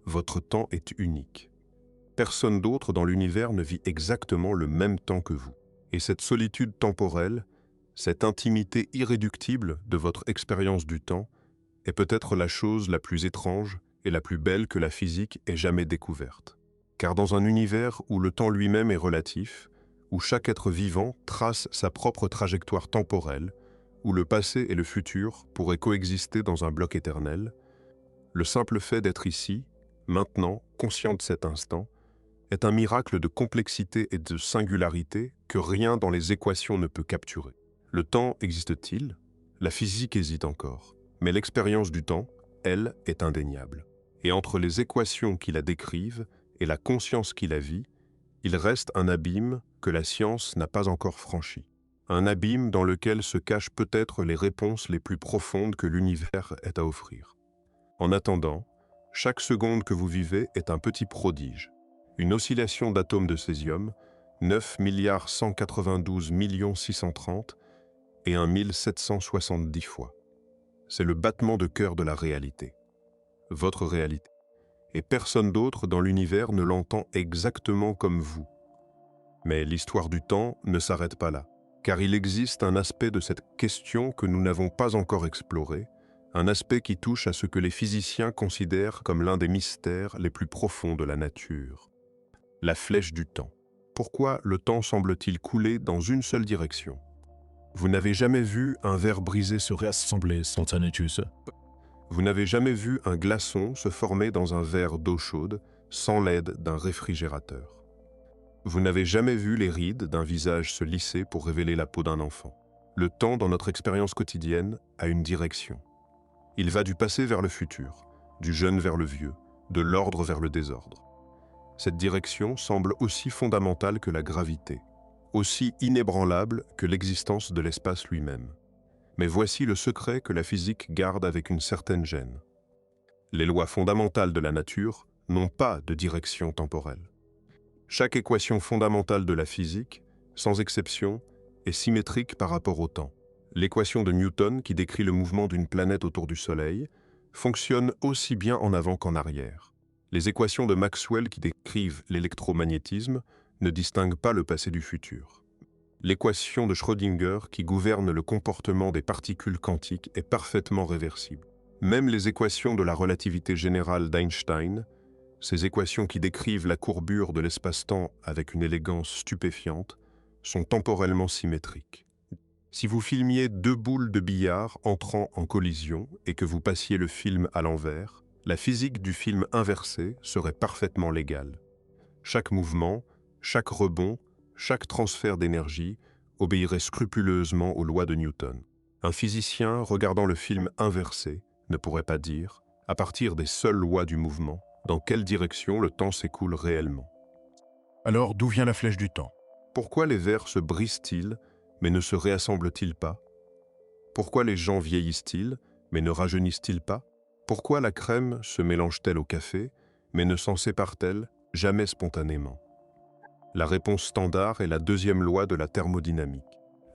Votre temps est unique. Personne d'autre dans l'univers ne vit exactement le même temps que vous. Et cette solitude temporelle, cette intimité irréductible de votre expérience du temps, est peut-être la chose la plus étrange et la plus belle que la physique ait jamais découverte. Car dans un univers où le temps lui-même est relatif, où chaque être vivant trace sa propre trajectoire temporelle, où le passé et le futur pourraient coexister dans un bloc éternel, le simple fait d'être ici, maintenant, conscient de cet instant, est un miracle de complexité et de singularité que rien dans les équations ne peut capturer. Le temps existe-t-il? La physique hésite encore, mais l'expérience du temps, elle, est indéniable. Et entre les équations qui la décrivent et la conscience qui la vit, il reste un abîme que la science n'a pas encore franchi. Un abîme dans lequel se cachent peut-être les réponses les plus profondes que l'univers ait à offrir. En attendant, chaque seconde que vous vivez est un petit prodige. Une oscillation d'atomes de césium, 9 192 630 et 1 770 fois. C'est le battement de cœur de la réalité. Votre réalité. Et personne d'autre dans l'univers ne l'entend exactement comme vous. Mais l'histoire du temps ne s'arrête pas là, car il existe un aspect de cette question que nous n'avons pas encore exploré, un aspect qui touche à ce que les physiciens considèrent comme l'un des mystères les plus profonds de la nature. La flèche du temps. Pourquoi le temps semble-t-il couler dans une seule direction? Vous n'avez jamais vu un verre brisé se réassembler spontanément. Vous n'avez jamais vu un glaçon se former dans un verre d'eau chaude sans l'aide d'un réfrigérateur. Vous n'avez jamais vu les rides d'un visage se lisser pour révéler la peau d'un enfant. Le temps, dans notre expérience quotidienne, a une direction. Il va du passé vers le futur, du jeune vers le vieux, de l'ordre vers le désordre. Cette direction semble aussi fondamentale que la gravité, aussi inébranlable que l'existence de l'espace lui-même. Mais voici le secret que la physique garde avec une certaine gêne. Les lois fondamentales de la nature n'ont pas de direction temporelle. Chaque équation fondamentale de la physique, sans exception, est symétrique par rapport au temps. L'équation de Newton, qui décrit le mouvement d'une planète autour du Soleil, fonctionne aussi bien en avant qu'en arrière. Les équations de Maxwell qui décrivent l'électromagnétisme ne distinguent pas le passé du futur. L'équation de Schrödinger qui gouverne le comportement des particules quantiques est parfaitement réversible. Même les équations de la relativité générale d'Einstein, ces équations qui décrivent la courbure de l'espace-temps avec une élégance stupéfiante, sont temporellement symétriques. Si vous filmiez deux boules de billard entrant en collision et que vous passiez le film à l'envers, la physique du film inversé serait parfaitement légale. Chaque mouvement, chaque rebond, chaque transfert d'énergie obéirait scrupuleusement aux lois de Newton. Un physicien regardant le film inversé ne pourrait pas dire, à partir des seules lois du mouvement, dans quelle direction le temps s'écoule réellement. Alors, d'où vient la flèche du temps? Pourquoi les vers se brisent-ils, mais ne se réassemblent-ils pas? Pourquoi les gens vieillissent-ils, mais ne rajeunissent-ils pas? Pourquoi la crème se mélange-t-elle au café, mais ne s'en sépare-t-elle jamais spontanément? La réponse standard est la deuxième loi de la thermodynamique.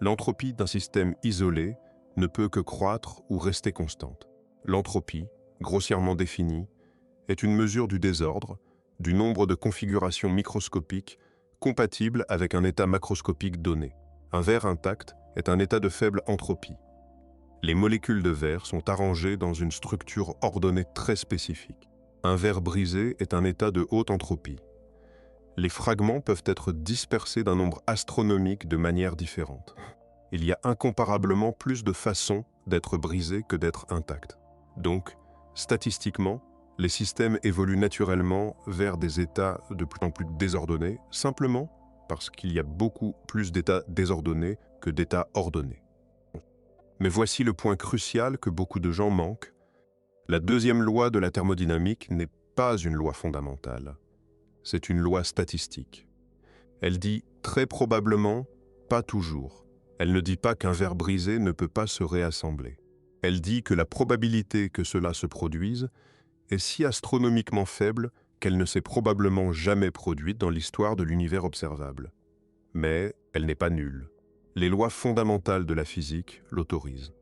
L'entropie d'un système isolé ne peut que croître ou rester constante. L'entropie, grossièrement définie, est une mesure du désordre, du nombre de configurations microscopiques compatibles avec un état macroscopique donné. Un verre intact est un état de faible entropie. Les molécules de verre sont arrangées dans une structure ordonnée très spécifique. Un verre brisé est un état de haute entropie. Les fragments peuvent être dispersés d'un nombre astronomique de manières différentes. Il y a incomparablement plus de façons d'être brisés que d'être intacts. Donc, statistiquement, les systèmes évoluent naturellement vers des états de plus en plus désordonnés, simplement parce qu'il y a beaucoup plus d'états désordonnés que d'états ordonnés. Mais voici le point crucial que beaucoup de gens manquent. La deuxième loi de la thermodynamique n'est pas une loi fondamentale. C'est une loi statistique. Elle dit très probablement, pas toujours. Elle ne dit pas qu'un verre brisé ne peut pas se réassembler. Elle dit que la probabilité que cela se produise est si astronomiquement faible qu'elle ne s'est probablement jamais produite dans l'histoire de l'univers observable. Mais elle n'est pas nulle. Les lois fondamentales de la physique l'autorisent.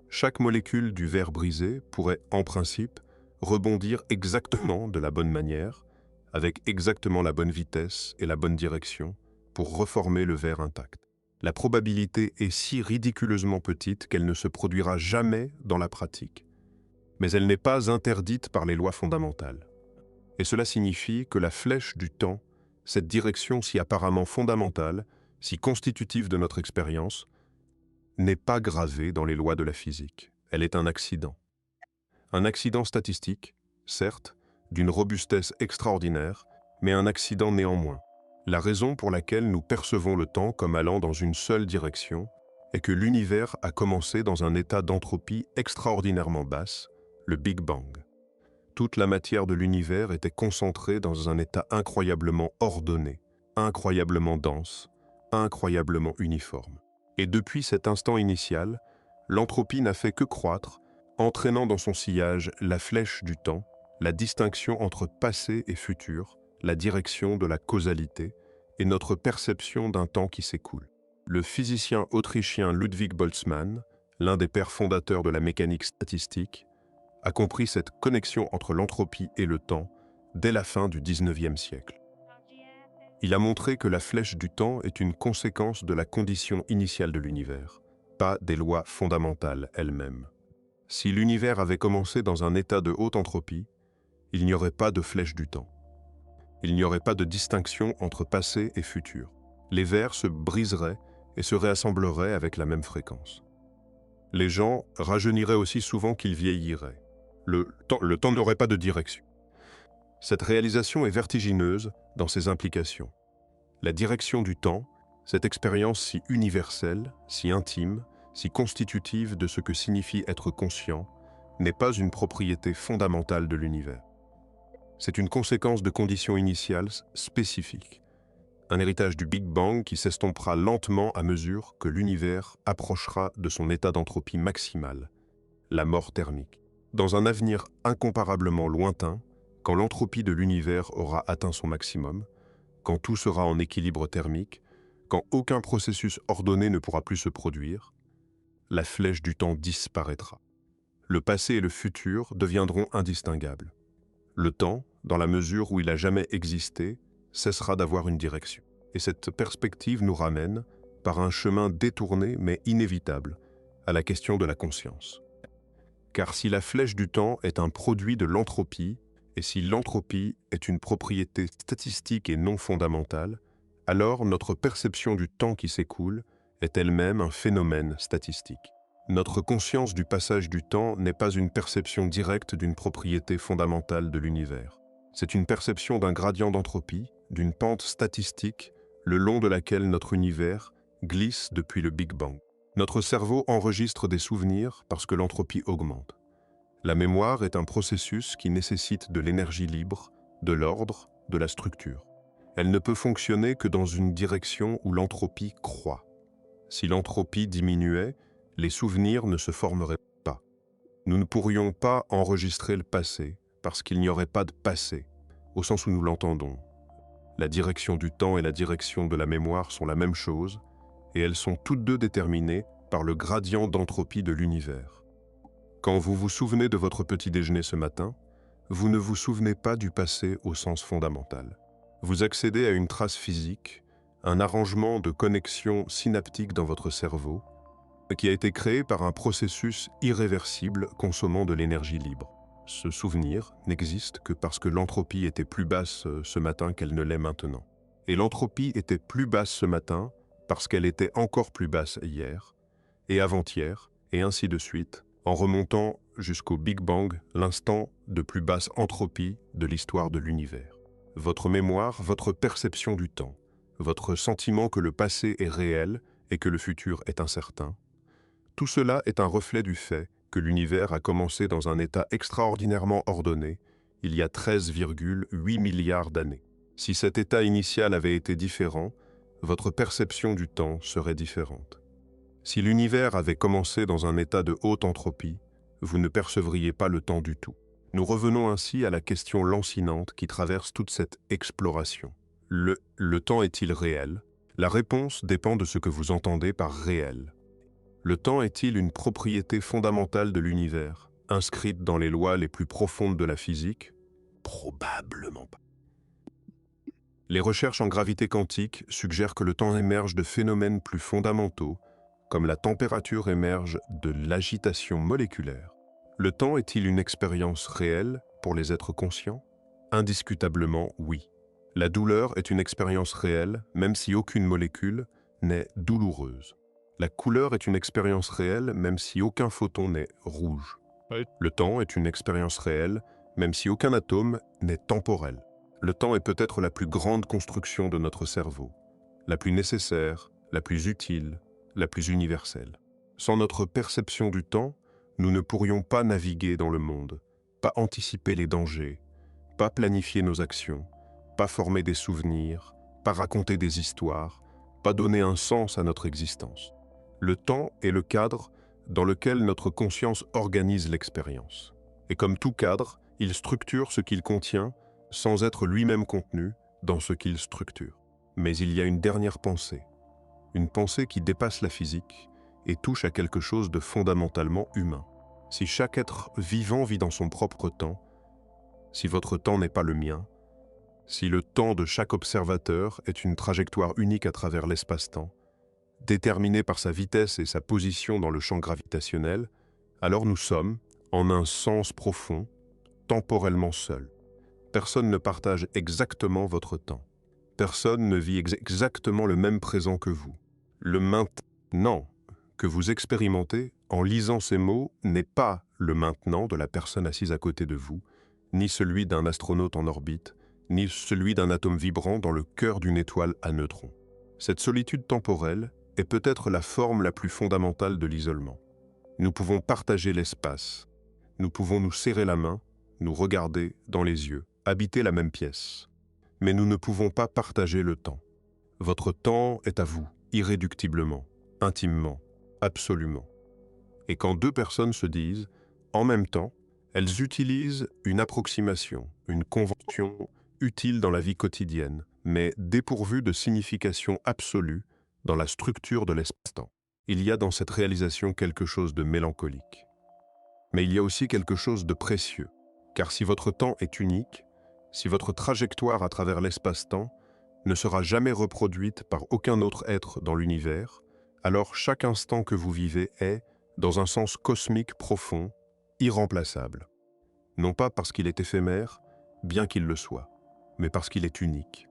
Chaque molécule du verre brisé pourrait, en principe, rebondir exactement de la bonne manière, avec exactement la bonne vitesse et la bonne direction, pour reformer le verre intact. La probabilité est si ridiculeusement petite qu'elle ne se produira jamais dans la pratique. Mais elle n'est pas interdite par les lois fondamentales. Et cela signifie que la flèche du temps, cette direction si apparemment fondamentale, si constitutive de notre expérience, n'est pas gravée dans les lois de la physique. Elle est un accident. Un accident statistique, certes, d'une robustesse extraordinaire, mais un accident néanmoins. La raison pour laquelle nous percevons le temps comme allant dans une seule direction est que l'univers a commencé dans un état d'entropie extraordinairement basse, le Big Bang. Toute la matière de l'univers était concentrée dans un état incroyablement ordonné, incroyablement dense, incroyablement uniforme. Et depuis cet instant initial, l'entropie n'a fait que croître, entraînant dans son sillage la flèche du temps, la distinction entre passé et futur, la direction de la causalité et notre perception d'un temps qui s'écoule. Le physicien autrichien Ludwig Boltzmann, l'un des pères fondateurs de la mécanique statistique, a compris cette connexion entre l'entropie et le temps dès la fin du XIXe siècle. Il a montré que la flèche du temps est une conséquence de la condition initiale de l'univers, pas des lois fondamentales elles-mêmes. Si l'univers avait commencé dans un état de haute entropie, il n'y aurait pas de flèche du temps. Il n'y aurait pas de distinction entre passé et futur. Les verres se briseraient et se réassembleraient avec la même fréquence. Les gens rajeuniraient aussi souvent qu'ils vieilliraient. Le temps n'aurait pas de direction. Cette réalisation est vertigineuse dans ses implications. La direction du temps, cette expérience si universelle, si intime, si constitutive de ce que signifie être conscient, n'est pas une propriété fondamentale de l'univers. C'est une conséquence de conditions initiales spécifiques, un héritage du Big Bang qui s'estompera lentement à mesure que l'univers approchera de son état d'entropie maximale, la mort thermique. Dans un avenir incomparablement lointain, quand l'entropie de l'univers aura atteint son maximum, quand tout sera en équilibre thermique, quand aucun processus ordonné ne pourra plus se produire, la flèche du temps disparaîtra. Le passé et le futur deviendront indistinguables. Le temps, dans la mesure où il n'a jamais existé, cessera d'avoir une direction. Et cette perspective nous ramène, par un chemin détourné mais inévitable, à la question de la conscience. Car si la flèche du temps est un produit de l'entropie, et si l'entropie est une propriété statistique et non fondamentale, alors notre perception du temps qui s'écoule est elle-même un phénomène statistique. Notre conscience du passage du temps n'est pas une perception directe d'une propriété fondamentale de l'univers. C'est une perception d'un gradient d'entropie, d'une pente statistique, le long de laquelle notre univers glisse depuis le Big Bang. Notre cerveau enregistre des souvenirs parce que l'entropie augmente. La mémoire est un processus qui nécessite de l'énergie libre, de l'ordre, de la structure. Elle ne peut fonctionner que dans une direction où l'entropie croît. Si l'entropie diminuait, les souvenirs ne se formeraient pas. Nous ne pourrions pas enregistrer le passé parce qu'il n'y aurait pas de passé, au sens où nous l'entendons. La direction du temps et la direction de la mémoire sont la même chose, et elles sont toutes deux déterminées par le gradient d'entropie de l'univers. Quand vous vous souvenez de votre petit déjeuner ce matin, vous ne vous souvenez pas du passé au sens fondamental. Vous accédez à une trace physique, un arrangement de connexions synaptiques dans votre cerveau, qui a été créé par un processus irréversible consommant de l'énergie libre. Ce souvenir n'existe que parce que l'entropie était plus basse ce matin qu'elle ne l'est maintenant. Et l'entropie était plus basse ce matin parce qu'elle était encore plus basse hier, et avant-hier, et ainsi de suite, en remontant jusqu'au Big Bang, l'instant de plus basse entropie de l'histoire de l'univers. Votre mémoire, votre perception du temps, votre sentiment que le passé est réel et que le futur est incertain, tout cela est un reflet du fait que l'univers a commencé dans un état extraordinairement ordonné il y a 13,8 milliards d'années. Si cet état initial avait été différent, votre perception du temps serait différente. Si l'univers avait commencé dans un état de haute entropie, vous ne percevriez pas le temps du tout. Nous revenons ainsi à la question lancinante qui traverse toute cette exploration. Le temps est-il réel? La réponse dépend de ce que vous entendez par réel. Le temps est-il une propriété fondamentale de l'univers, inscrite dans les lois les plus profondes de la physique? Probablement pas. Les recherches en gravité quantique suggèrent que le temps émerge de phénomènes plus fondamentaux, comme la température émerge de l'agitation moléculaire. Le temps est-il une expérience réelle pour les êtres conscients? Indiscutablement oui. La douleur est une expérience réelle, même si aucune molécule, n'est douloureuse. La couleur est une expérience réelle même si aucun photon n'est rouge. Le temps est une expérience réelle même si aucun atome n'est temporel. Le temps est peut-être la plus grande construction de notre cerveau, la plus nécessaire, la plus utile, la plus universelle. Sans notre perception du temps, nous ne pourrions pas naviguer dans le monde, pas anticiper les dangers, pas planifier nos actions, pas former des souvenirs, pas raconter des histoires, pas donner un sens à notre existence. Le temps est le cadre dans lequel notre conscience organise l'expérience. Et comme tout cadre, il structure ce qu'il contient sans être lui-même contenu dans ce qu'il structure. Mais il y a une dernière pensée, une pensée qui dépasse la physique et touche à quelque chose de fondamentalement humain. Si chaque être vivant vit dans son propre temps, si votre temps n'est pas le mien, si le temps de chaque observateur est une trajectoire unique à travers l'espace-temps, déterminée par sa vitesse et sa position dans le champ gravitationnel, alors nous sommes, en un sens profond, temporellement seuls. Personne ne partage exactement votre temps. Personne ne vit exactement le même présent que vous. Le maintenant que vous expérimentez en lisant ces mots n'est pas le maintenant de la personne assise à côté de vous, ni celui d'un astronaute en orbite, ni celui d'un atome vibrant dans le cœur d'une étoile à neutrons. Cette solitude temporelle est peut-être la forme la plus fondamentale de l'isolement. Nous pouvons partager l'espace, nous pouvons nous serrer la main, nous regarder dans les yeux, habiter la même pièce. Mais nous ne pouvons pas partager le temps. Votre temps est à vous, irréductiblement, intimement, absolument. Et quand deux personnes se disent « en même temps », elles utilisent une approximation, une convention utile dans la vie quotidienne, mais dépourvue de signification absolue dans la structure de l'espace-temps. Il y a dans cette réalisation quelque chose de mélancolique. Mais il y a aussi quelque chose de précieux, car si votre temps est unique, si votre trajectoire à travers l'espace-temps ne sera jamais reproduite par aucun autre être dans l'univers, alors chaque instant que vous vivez est, dans un sens cosmique profond, irremplaçable. Non pas parce qu'il est éphémère, bien qu'il le soit, mais parce qu'il est unique.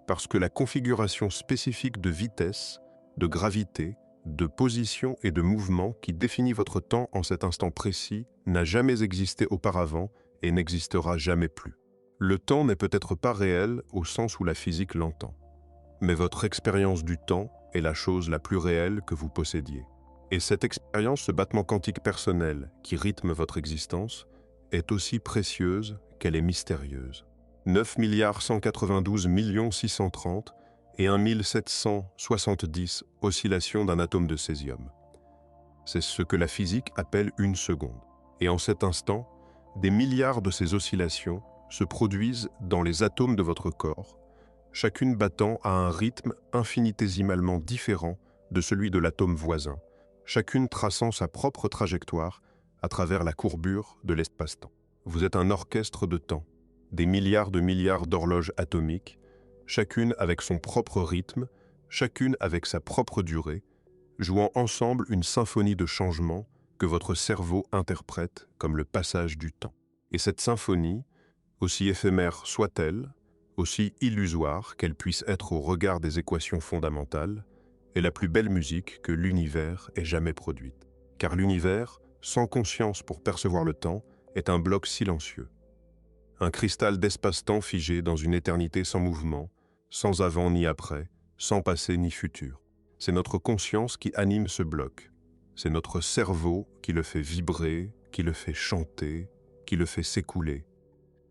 Parce que la configuration spécifique de vitesse, de gravité, de position et de mouvement qui définit votre temps en cet instant précis n'a jamais existé auparavant et n'existera jamais plus. Le temps n'est peut-être pas réel au sens où la physique l'entend, mais votre expérience du temps est la chose la plus réelle que vous possédiez. Et cette expérience, ce battement quantique personnel qui rythme votre existence, est aussi précieuse qu'elle est mystérieuse. 9 192 630 et 1 770 oscillations d'un atome de césium. C'est ce que la physique appelle une seconde. Et en cet instant, des milliards de ces oscillations se produisent dans les atomes de votre corps, chacune battant à un rythme infinitésimalement différent de celui de l'atome voisin, chacune traçant sa propre trajectoire à travers la courbure de l'espace-temps. Vous êtes un orchestre de temps, des milliards d'horloges atomiques, chacune avec son propre rythme, chacune avec sa propre durée, jouant ensemble une symphonie de changements que votre cerveau interprète comme le passage du temps. Et cette symphonie, aussi éphémère soit-elle, aussi illusoire qu'elle puisse être au regard des équations fondamentales, est la plus belle musique que l'univers ait jamais produite. Car l'univers, sans conscience pour percevoir le temps, est un bloc silencieux. Un cristal d'espace-temps figé dans une éternité sans mouvement, sans avant ni après, sans passé ni futur. C'est notre conscience qui anime ce bloc. C'est notre cerveau qui le fait vibrer, qui le fait chanter, qui le fait s'écouler.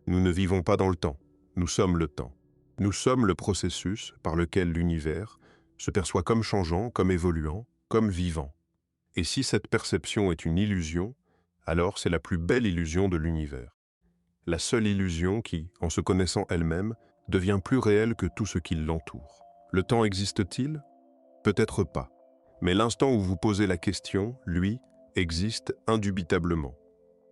Nous ne vivons pas dans le temps, nous sommes le temps. Nous sommes le processus par lequel l'univers se perçoit comme changeant, comme évoluant, comme vivant. Et si cette perception est une illusion, alors c'est la plus belle illusion de l'univers. La seule illusion qui, en se connaissant elle-même, devient plus réelle que tout ce qui l'entoure. Le temps existe-t-il? Peut-être pas. Mais l'instant où vous posez la question, lui, existe indubitablement.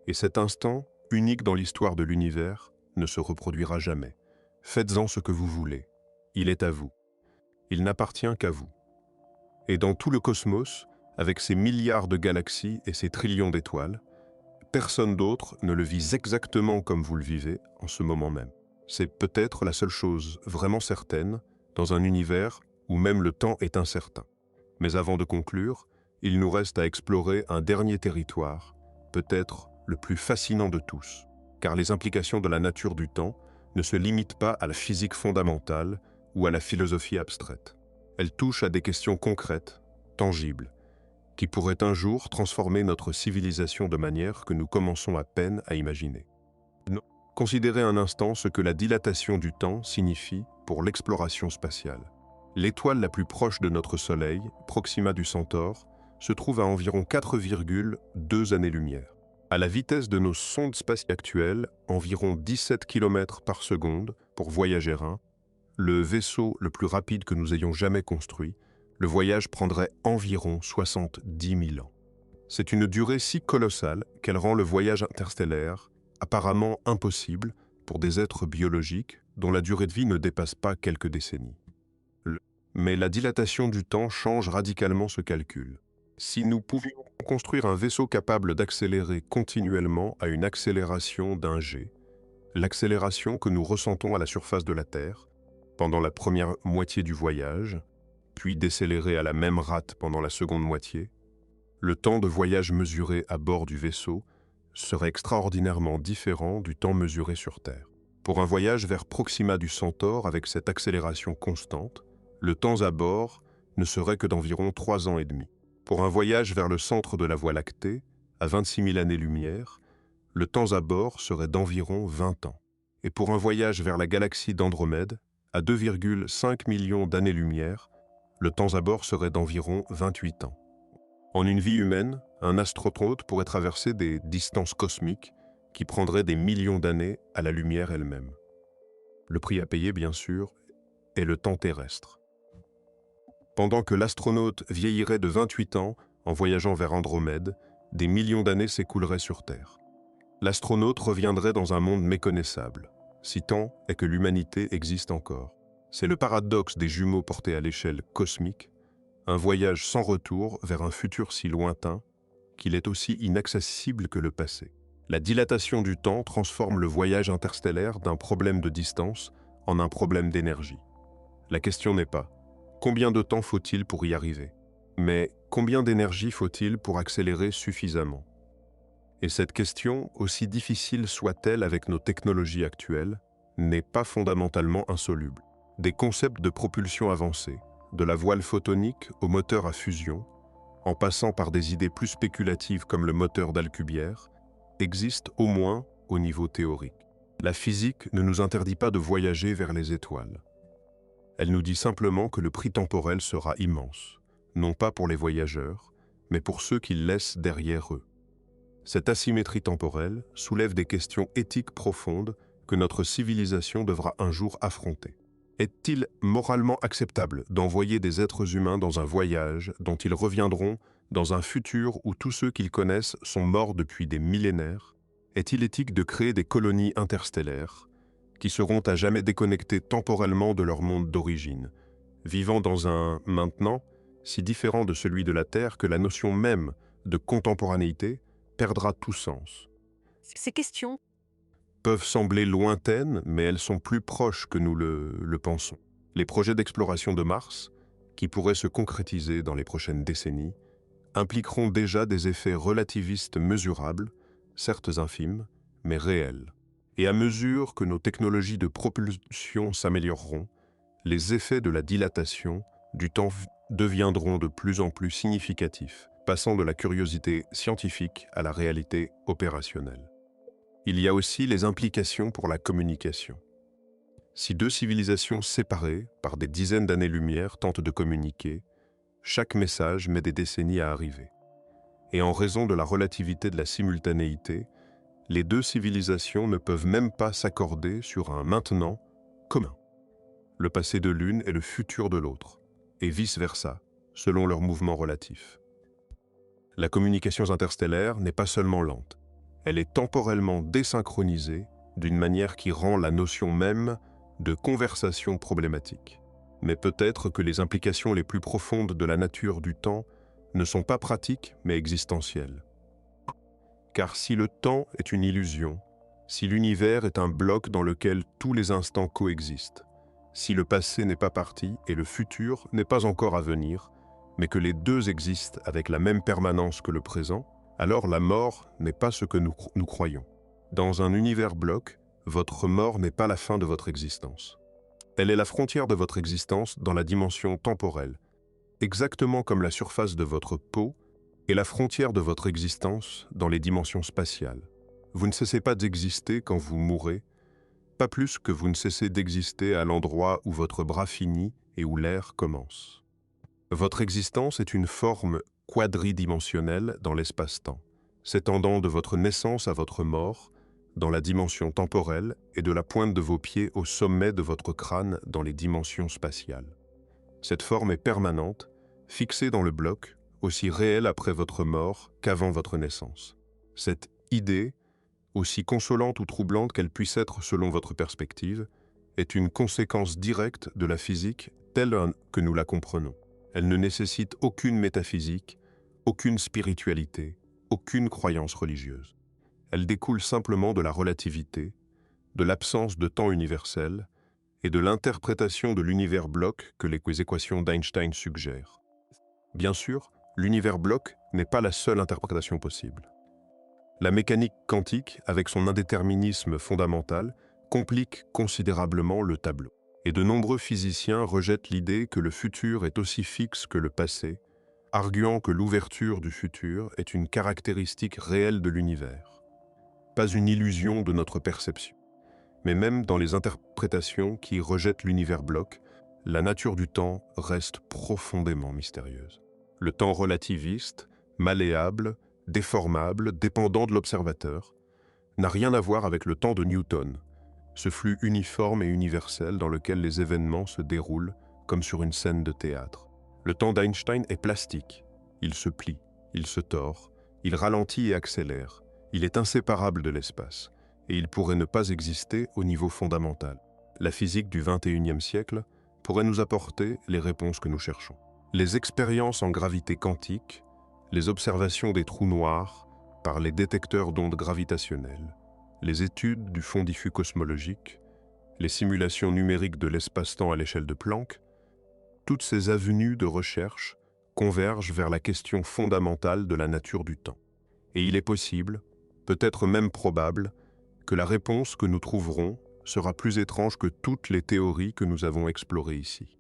Et cet instant, unique dans l'histoire de l'univers, ne se reproduira jamais. Faites-en ce que vous voulez. Il est à vous. Il n'appartient qu'à vous. Et dans tout le cosmos, avec ses milliards de galaxies et ses trillions d'étoiles, personne d'autre ne le vit exactement comme vous le vivez en ce moment même. C'est peut-être la seule chose vraiment certaine dans un univers où même le temps est incertain. Mais avant de conclure, il nous reste à explorer un dernier territoire, peut-être le plus fascinant de tous, car les implications de la nature du temps ne se limitent pas à la physique fondamentale ou à la philosophie abstraite. Elles touchent à des questions concrètes, tangibles, qui pourraient un jour transformer notre civilisation de manière que nous commençons à peine à imaginer. Considérez un instant ce que la dilatation du temps signifie pour l'exploration spatiale. L'étoile la plus proche de notre Soleil, Proxima du Centaure, se trouve à environ 4,2 années-lumière. À la vitesse de nos sondes spatiales actuelles, environ 17 km par seconde pour Voyager 1, le vaisseau le plus rapide que nous ayons jamais construit, le voyage prendrait environ 70 000 ans. C'est une durée si colossale qu'elle rend le voyage interstellaire apparemment impossible pour des êtres biologiques dont la durée de vie ne dépasse pas quelques décennies. Mais la dilatation du temps change radicalement ce calcul. Si nous pouvions construire un vaisseau capable d'accélérer continuellement à une accélération d'un g, l'accélération que nous ressentons à la surface de la Terre, pendant la première moitié du voyage, puis décélérer à la même rate pendant la seconde moitié, le temps de voyage mesuré à bord du vaisseau serait extraordinairement différent du temps mesuré sur Terre. Pour un voyage vers Proxima du Centaure avec cette accélération constante, le temps à bord ne serait que d'environ 3 ans et demi. Pour un voyage vers le centre de la Voie lactée, à 26 000 années-lumière, le temps à bord serait d'environ 20 ans. Et pour un voyage vers la galaxie d'Andromède, à 2,5 millions d'années-lumière, le temps à bord serait d'environ 28 ans. En une vie humaine, un astronaute pourrait traverser des distances cosmiques qui prendraient des millions d'années à la lumière elle-même. Le prix à payer, bien sûr, est le temps terrestre. Pendant que l'astronaute vieillirait de 28 ans en voyageant vers Andromède, des millions d'années s'écouleraient sur Terre. L'astronaute reviendrait dans un monde méconnaissable, si tant est que l'humanité existe encore. C'est le paradoxe des jumeaux portés à l'échelle cosmique, un voyage sans retour vers un futur si lointain qu'il est aussi inaccessible que le passé. La dilatation du temps transforme le voyage interstellaire d'un problème de distance en un problème d'énergie. La question n'est pas « combien de temps faut-il pour y arriver ?» mais « combien d'énergie faut-il pour accélérer suffisamment ?» Et cette question, aussi difficile soit-elle avec nos technologies actuelles, n'est pas fondamentalement insoluble. Des concepts de propulsion avancés, de la voile photonique au moteur à fusion, en passant par des idées plus spéculatives comme le moteur d'Alcubierre, existent au moins au niveau théorique. La physique ne nous interdit pas de voyager vers les étoiles. Elle nous dit simplement que le prix temporel sera immense, non pas pour les voyageurs, mais pour ceux qui laissent derrière eux. Cette asymétrie temporelle soulève des questions éthiques profondes que notre civilisation devra un jour affronter. Est-il moralement acceptable d'envoyer des êtres humains dans un voyage dont ils reviendront dans un futur où tous ceux qu'ils connaissent sont morts depuis des millénaires? Est-il éthique de créer des colonies interstellaires qui seront à jamais déconnectées temporellement de leur monde d'origine, vivant dans un maintenant si différent de celui de la Terre que la notion même de contemporanéité perdra tout sens? Ces questions Peuvent sembler lointaines, mais elles sont plus proches que nous le pensons. Les projets d'exploration de Mars, qui pourraient se concrétiser dans les prochaines décennies, impliqueront déjà des effets relativistes mesurables, certes infimes, mais réels. Et à mesure que nos technologies de propulsion s'amélioreront, les effets de la dilatation du temps deviendront de plus en plus significatifs, passant de la curiosité scientifique à la réalité opérationnelle. Il y a aussi les implications pour la communication. Si deux civilisations séparées par des dizaines d'années-lumière tentent de communiquer, chaque message met des décennies à arriver. Et en raison de la relativité de la simultanéité, les deux civilisations ne peuvent même pas s'accorder sur un maintenant commun. Le passé de l'une est le futur de l'autre, et vice-versa, selon leurs mouvements relatifs. La communication interstellaire n'est pas seulement lente. Elle est temporellement désynchronisée d'une manière qui rend la notion même de conversation problématique. Mais peut-être que les implications les plus profondes de la nature du temps ne sont pas pratiques mais existentielles. Car si le temps est une illusion, si l'univers est un bloc dans lequel tous les instants coexistent, si le passé n'est pas parti et le futur n'est pas encore à venir, mais que les deux existent avec la même permanence que le présent, alors la mort n'est pas ce que nous croyons. Dans un univers bloc, votre mort n'est pas la fin de votre existence. Elle est la frontière de votre existence dans la dimension temporelle, exactement comme la surface de votre peau est la frontière de votre existence dans les dimensions spatiales. Vous ne cessez pas d'exister quand vous mourrez, pas plus que vous ne cessez d'exister à l'endroit où votre bras finit et où l'air commence. Votre existence est une forme quadridimensionnelle dans l'espace-temps, s'étendant de votre naissance à votre mort, dans la dimension temporelle et de la pointe de vos pieds au sommet de votre crâne dans les dimensions spatiales. Cette forme est permanente, fixée dans le bloc, aussi réelle après votre mort qu'avant votre naissance. Cette idée, aussi consolante ou troublante qu'elle puisse être selon votre perspective, est une conséquence directe de la physique telle que nous la comprenons. Elle ne nécessite aucune métaphysique, aucune spiritualité, aucune croyance religieuse. Elle découle simplement de la relativité, de l'absence de temps universel et de l'interprétation de l'univers bloc que les équations d'Einstein suggèrent. Bien sûr, l'univers bloc n'est pas la seule interprétation possible. La mécanique quantique, avec son indéterminisme fondamental, complique considérablement le tableau. Et de nombreux physiciens rejettent l'idée que le futur est aussi fixe que le passé, arguant que l'ouverture du futur est une caractéristique réelle de l'univers, pas une illusion de notre perception. Mais même dans les interprétations qui rejettent l'univers bloc, la nature du temps reste profondément mystérieuse. Le temps relativiste, malléable, déformable, dépendant de l'observateur, n'a rien à voir avec le temps de Newton, ce flux uniforme et universel dans lequel les événements se déroulent comme sur une scène de théâtre. Le temps d'Einstein est plastique. Il se plie, il se tord, il ralentit et accélère. Il est inséparable de l'espace, et il pourrait ne pas exister au niveau fondamental. La physique du XXIe siècle pourrait nous apporter les réponses que nous cherchons. Les expériences en gravité quantique, les observations des trous noirs par les détecteurs d'ondes gravitationnelles, les études du fond diffus cosmologique, les simulations numériques de l'espace-temps à l'échelle de Planck, toutes ces avenues de recherche convergent vers la question fondamentale de la nature du temps. Et il est possible, peut-être même probable, que la réponse que nous trouverons sera plus étrange que toutes les théories que nous avons explorées ici.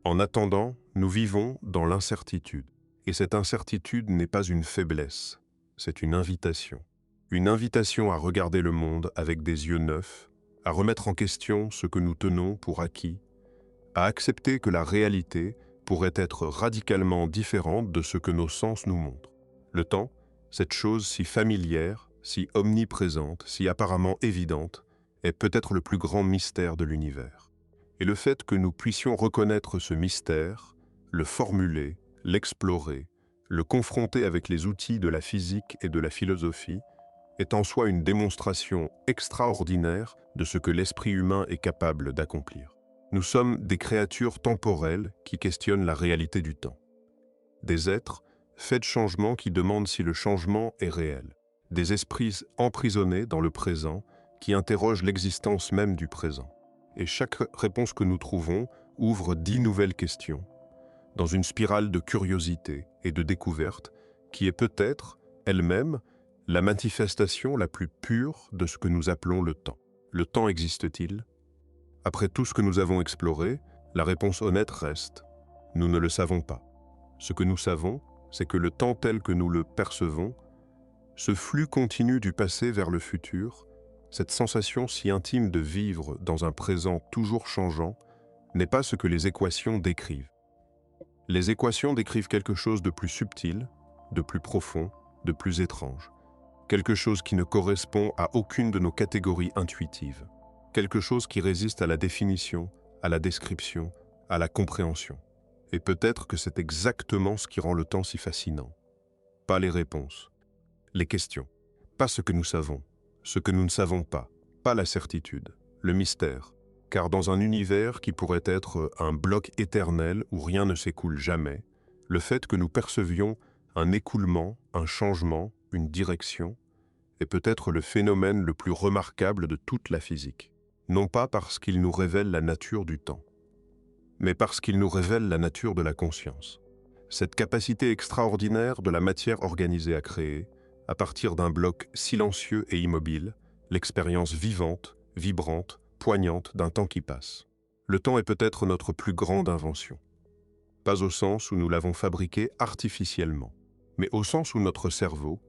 En attendant, nous vivons dans l'incertitude. Et cette incertitude n'est pas une faiblesse, c'est une invitation. Une invitation à regarder le monde avec des yeux neufs, à remettre en question ce que nous tenons pour acquis, à accepter que la réalité pourrait être radicalement différente de ce que nos sens nous montrent. Le temps, cette chose si familière, si omniprésente, si apparemment évidente, est peut-être le plus grand mystère de l'univers. Et le fait que nous puissions reconnaître ce mystère, le formuler, l'explorer, le confronter avec les outils de la physique et de la philosophie, est en soi une démonstration extraordinaire de ce que l'esprit humain est capable d'accomplir. Nous sommes des créatures temporelles qui questionnent la réalité du temps. Des êtres faits de changements qui demandent si le changement est réel. Des esprits emprisonnés dans le présent qui interrogent l'existence même du présent. Et chaque réponse que nous trouvons ouvre 10 nouvelles questions, dans une spirale de curiosité et de découverte qui est peut-être, elle-même, la manifestation la plus pure de ce que nous appelons le temps. Le temps existe-t-il? Après tout ce que nous avons exploré, la réponse honnête reste. Nous ne le savons pas. Ce que nous savons, c'est que le temps tel que nous le percevons, ce flux continu du passé vers le futur, cette sensation si intime de vivre dans un présent toujours changeant, n'est pas ce que les équations décrivent. Les équations décrivent quelque chose de plus subtil, de plus profond, de plus étrange. Quelque chose qui ne correspond à aucune de nos catégories intuitives. Quelque chose qui résiste à la définition, à la description, à la compréhension. Et peut-être que c'est exactement ce qui rend le temps si fascinant. Pas les réponses, les questions. Pas ce que nous savons, ce que nous ne savons pas. Pas la certitude, le mystère. Car dans un univers qui pourrait être un bloc éternel où rien ne s'écoule jamais, le fait que nous percevions un écoulement, un changement, une direction, est peut-être le phénomène le plus remarquable de toute la physique. non pas parce qu'il nous révèle la nature du temps, mais parce qu'il nous révèle la nature de la conscience. Cette capacité extraordinaire de la matière organisée à créer, à partir d'un bloc silencieux et immobile, l'expérience vivante, vibrante, poignante d'un temps qui passe. Le temps est peut-être notre plus grande invention. Pas au sens où nous l'avons fabriqué artificiellement, mais au sens où notre cerveau,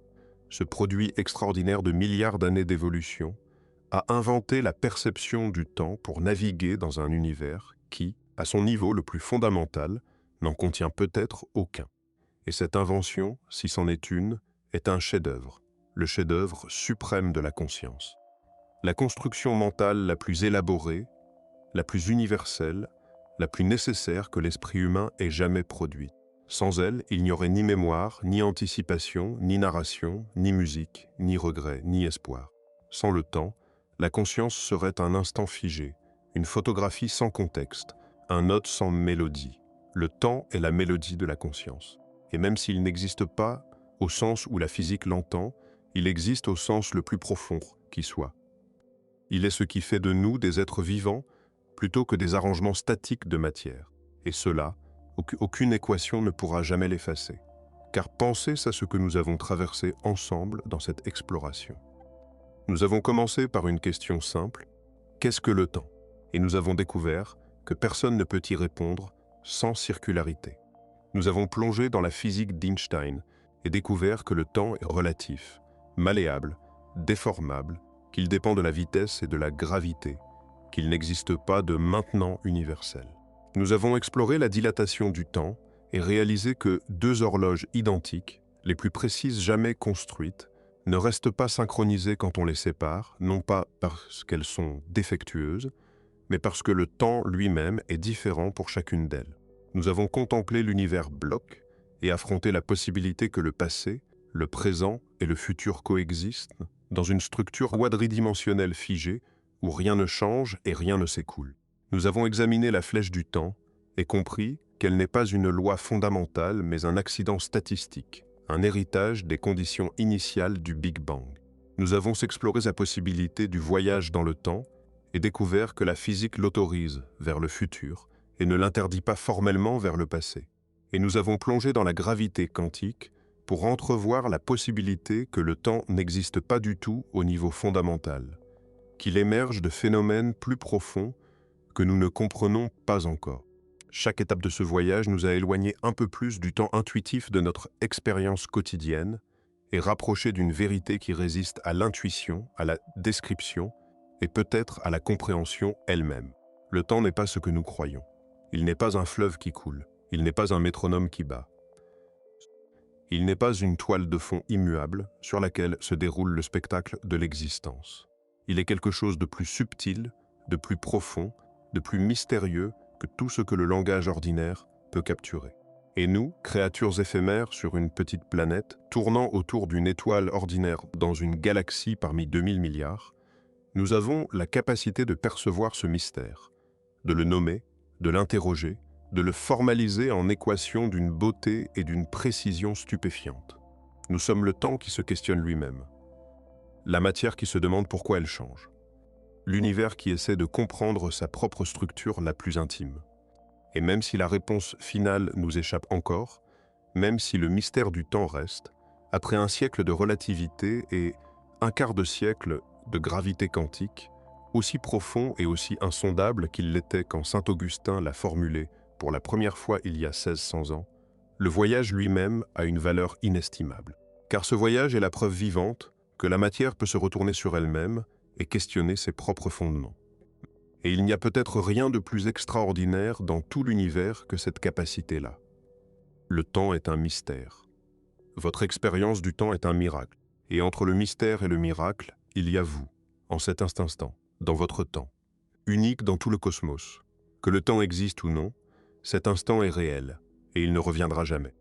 ce produit extraordinaire de milliards d'années d'évolution, a inventé la perception du temps pour naviguer dans un univers qui, à son niveau le plus fondamental, n'en contient peut-être aucun. Et cette invention, si c'en est une, est un chef-d'œuvre, le chef-d'œuvre suprême de la conscience. La construction mentale la plus élaborée, la plus universelle, la plus nécessaire que l'esprit humain ait jamais produite. Sans elle, il n'y aurait ni mémoire, ni anticipation, ni narration, ni musique, ni regret, ni espoir. Sans le temps, la conscience serait un instant figé, une photographie sans contexte, un note sans mélodie. Le temps est la mélodie de la conscience. Et même s'il n'existe pas au sens où la physique l'entend, il existe au sens le plus profond qui soit. Il est ce qui fait de nous des êtres vivants plutôt que des arrangements statiques de matière. Et cela, aucune équation ne pourra jamais l'effacer. Car pensez à ce que nous avons traversé ensemble dans cette exploration. Nous avons commencé par une question simple, qu'est-ce que le temps? Et nous avons découvert que personne ne peut y répondre sans circularité. Nous avons plongé dans la physique d'Einstein et découvert que le temps est relatif, malléable, déformable, qu'il dépend de la vitesse et de la gravité, qu'il n'existe pas de maintenant universel. Nous avons exploré la dilatation du temps et réalisé que deux horloges identiques, les plus précises jamais construites, ne restent pas synchronisées quand on les sépare, non pas parce qu'elles sont défectueuses, mais parce que le temps lui-même est différent pour chacune d'elles. Nous avons contemplé l'univers bloc et affronté la possibilité que le passé, le présent et le futur coexistent dans une structure quadridimensionnelle figée où rien ne change et rien ne s'écoule. Nous avons examiné la flèche du temps et compris qu'elle n'est pas une loi fondamentale mais un accident statistique, un héritage des conditions initiales du Big Bang. Nous avons exploré la possibilité du voyage dans le temps et découvert que la physique l'autorise vers le futur et ne l'interdit pas formellement vers le passé. Et nous avons plongé dans la gravité quantique pour entrevoir la possibilité que le temps n'existe pas du tout au niveau fondamental, qu'il émerge de phénomènes plus profonds que nous ne comprenons pas encore. Chaque étape de ce voyage nous a éloignés un peu plus du temps intuitif de notre expérience quotidienne et rapprochés d'une vérité qui résiste à l'intuition, à la description et peut-être à la compréhension elle-même. Le temps n'est pas ce que nous croyons. Il n'est pas un fleuve qui coule. Il n'est pas un métronome qui bat. Il n'est pas une toile de fond immuable sur laquelle se déroule le spectacle de l'existence. Il est quelque chose de plus subtil, de plus profond, de plus mystérieux que tout ce que le langage ordinaire peut capturer. Et nous, créatures éphémères sur une petite planète, tournant autour d'une étoile ordinaire dans une galaxie parmi 2000 milliards, nous avons la capacité de percevoir ce mystère, de le nommer, de l'interroger, de le formaliser en équation d'une beauté et d'une précision stupéfiantes. Nous sommes le temps qui se questionne lui-même, la matière qui se demande pourquoi elle change, l'univers qui essaie de comprendre sa propre structure la plus intime. Et même si la réponse finale nous échappe encore, même si le mystère du temps reste, après un siècle de relativité et un quart de siècle de gravité quantique, aussi profond et aussi insondable qu'il l'était quand saint Augustin l'a formulé pour la première fois il y a 1600 ans, le voyage lui-même a une valeur inestimable. Car ce voyage est la preuve vivante que la matière peut se retourner sur elle-même et questionner ses propres fondements. Et il n'y a peut-être rien de plus extraordinaire dans tout l'univers que cette capacité-là. Le temps est un mystère. Votre expérience du temps est un miracle. Et entre le mystère et le miracle, il y a vous, en cet instant, dans votre temps, unique dans tout le cosmos. Que le temps existe ou non, cet instant est réel, et il ne reviendra jamais.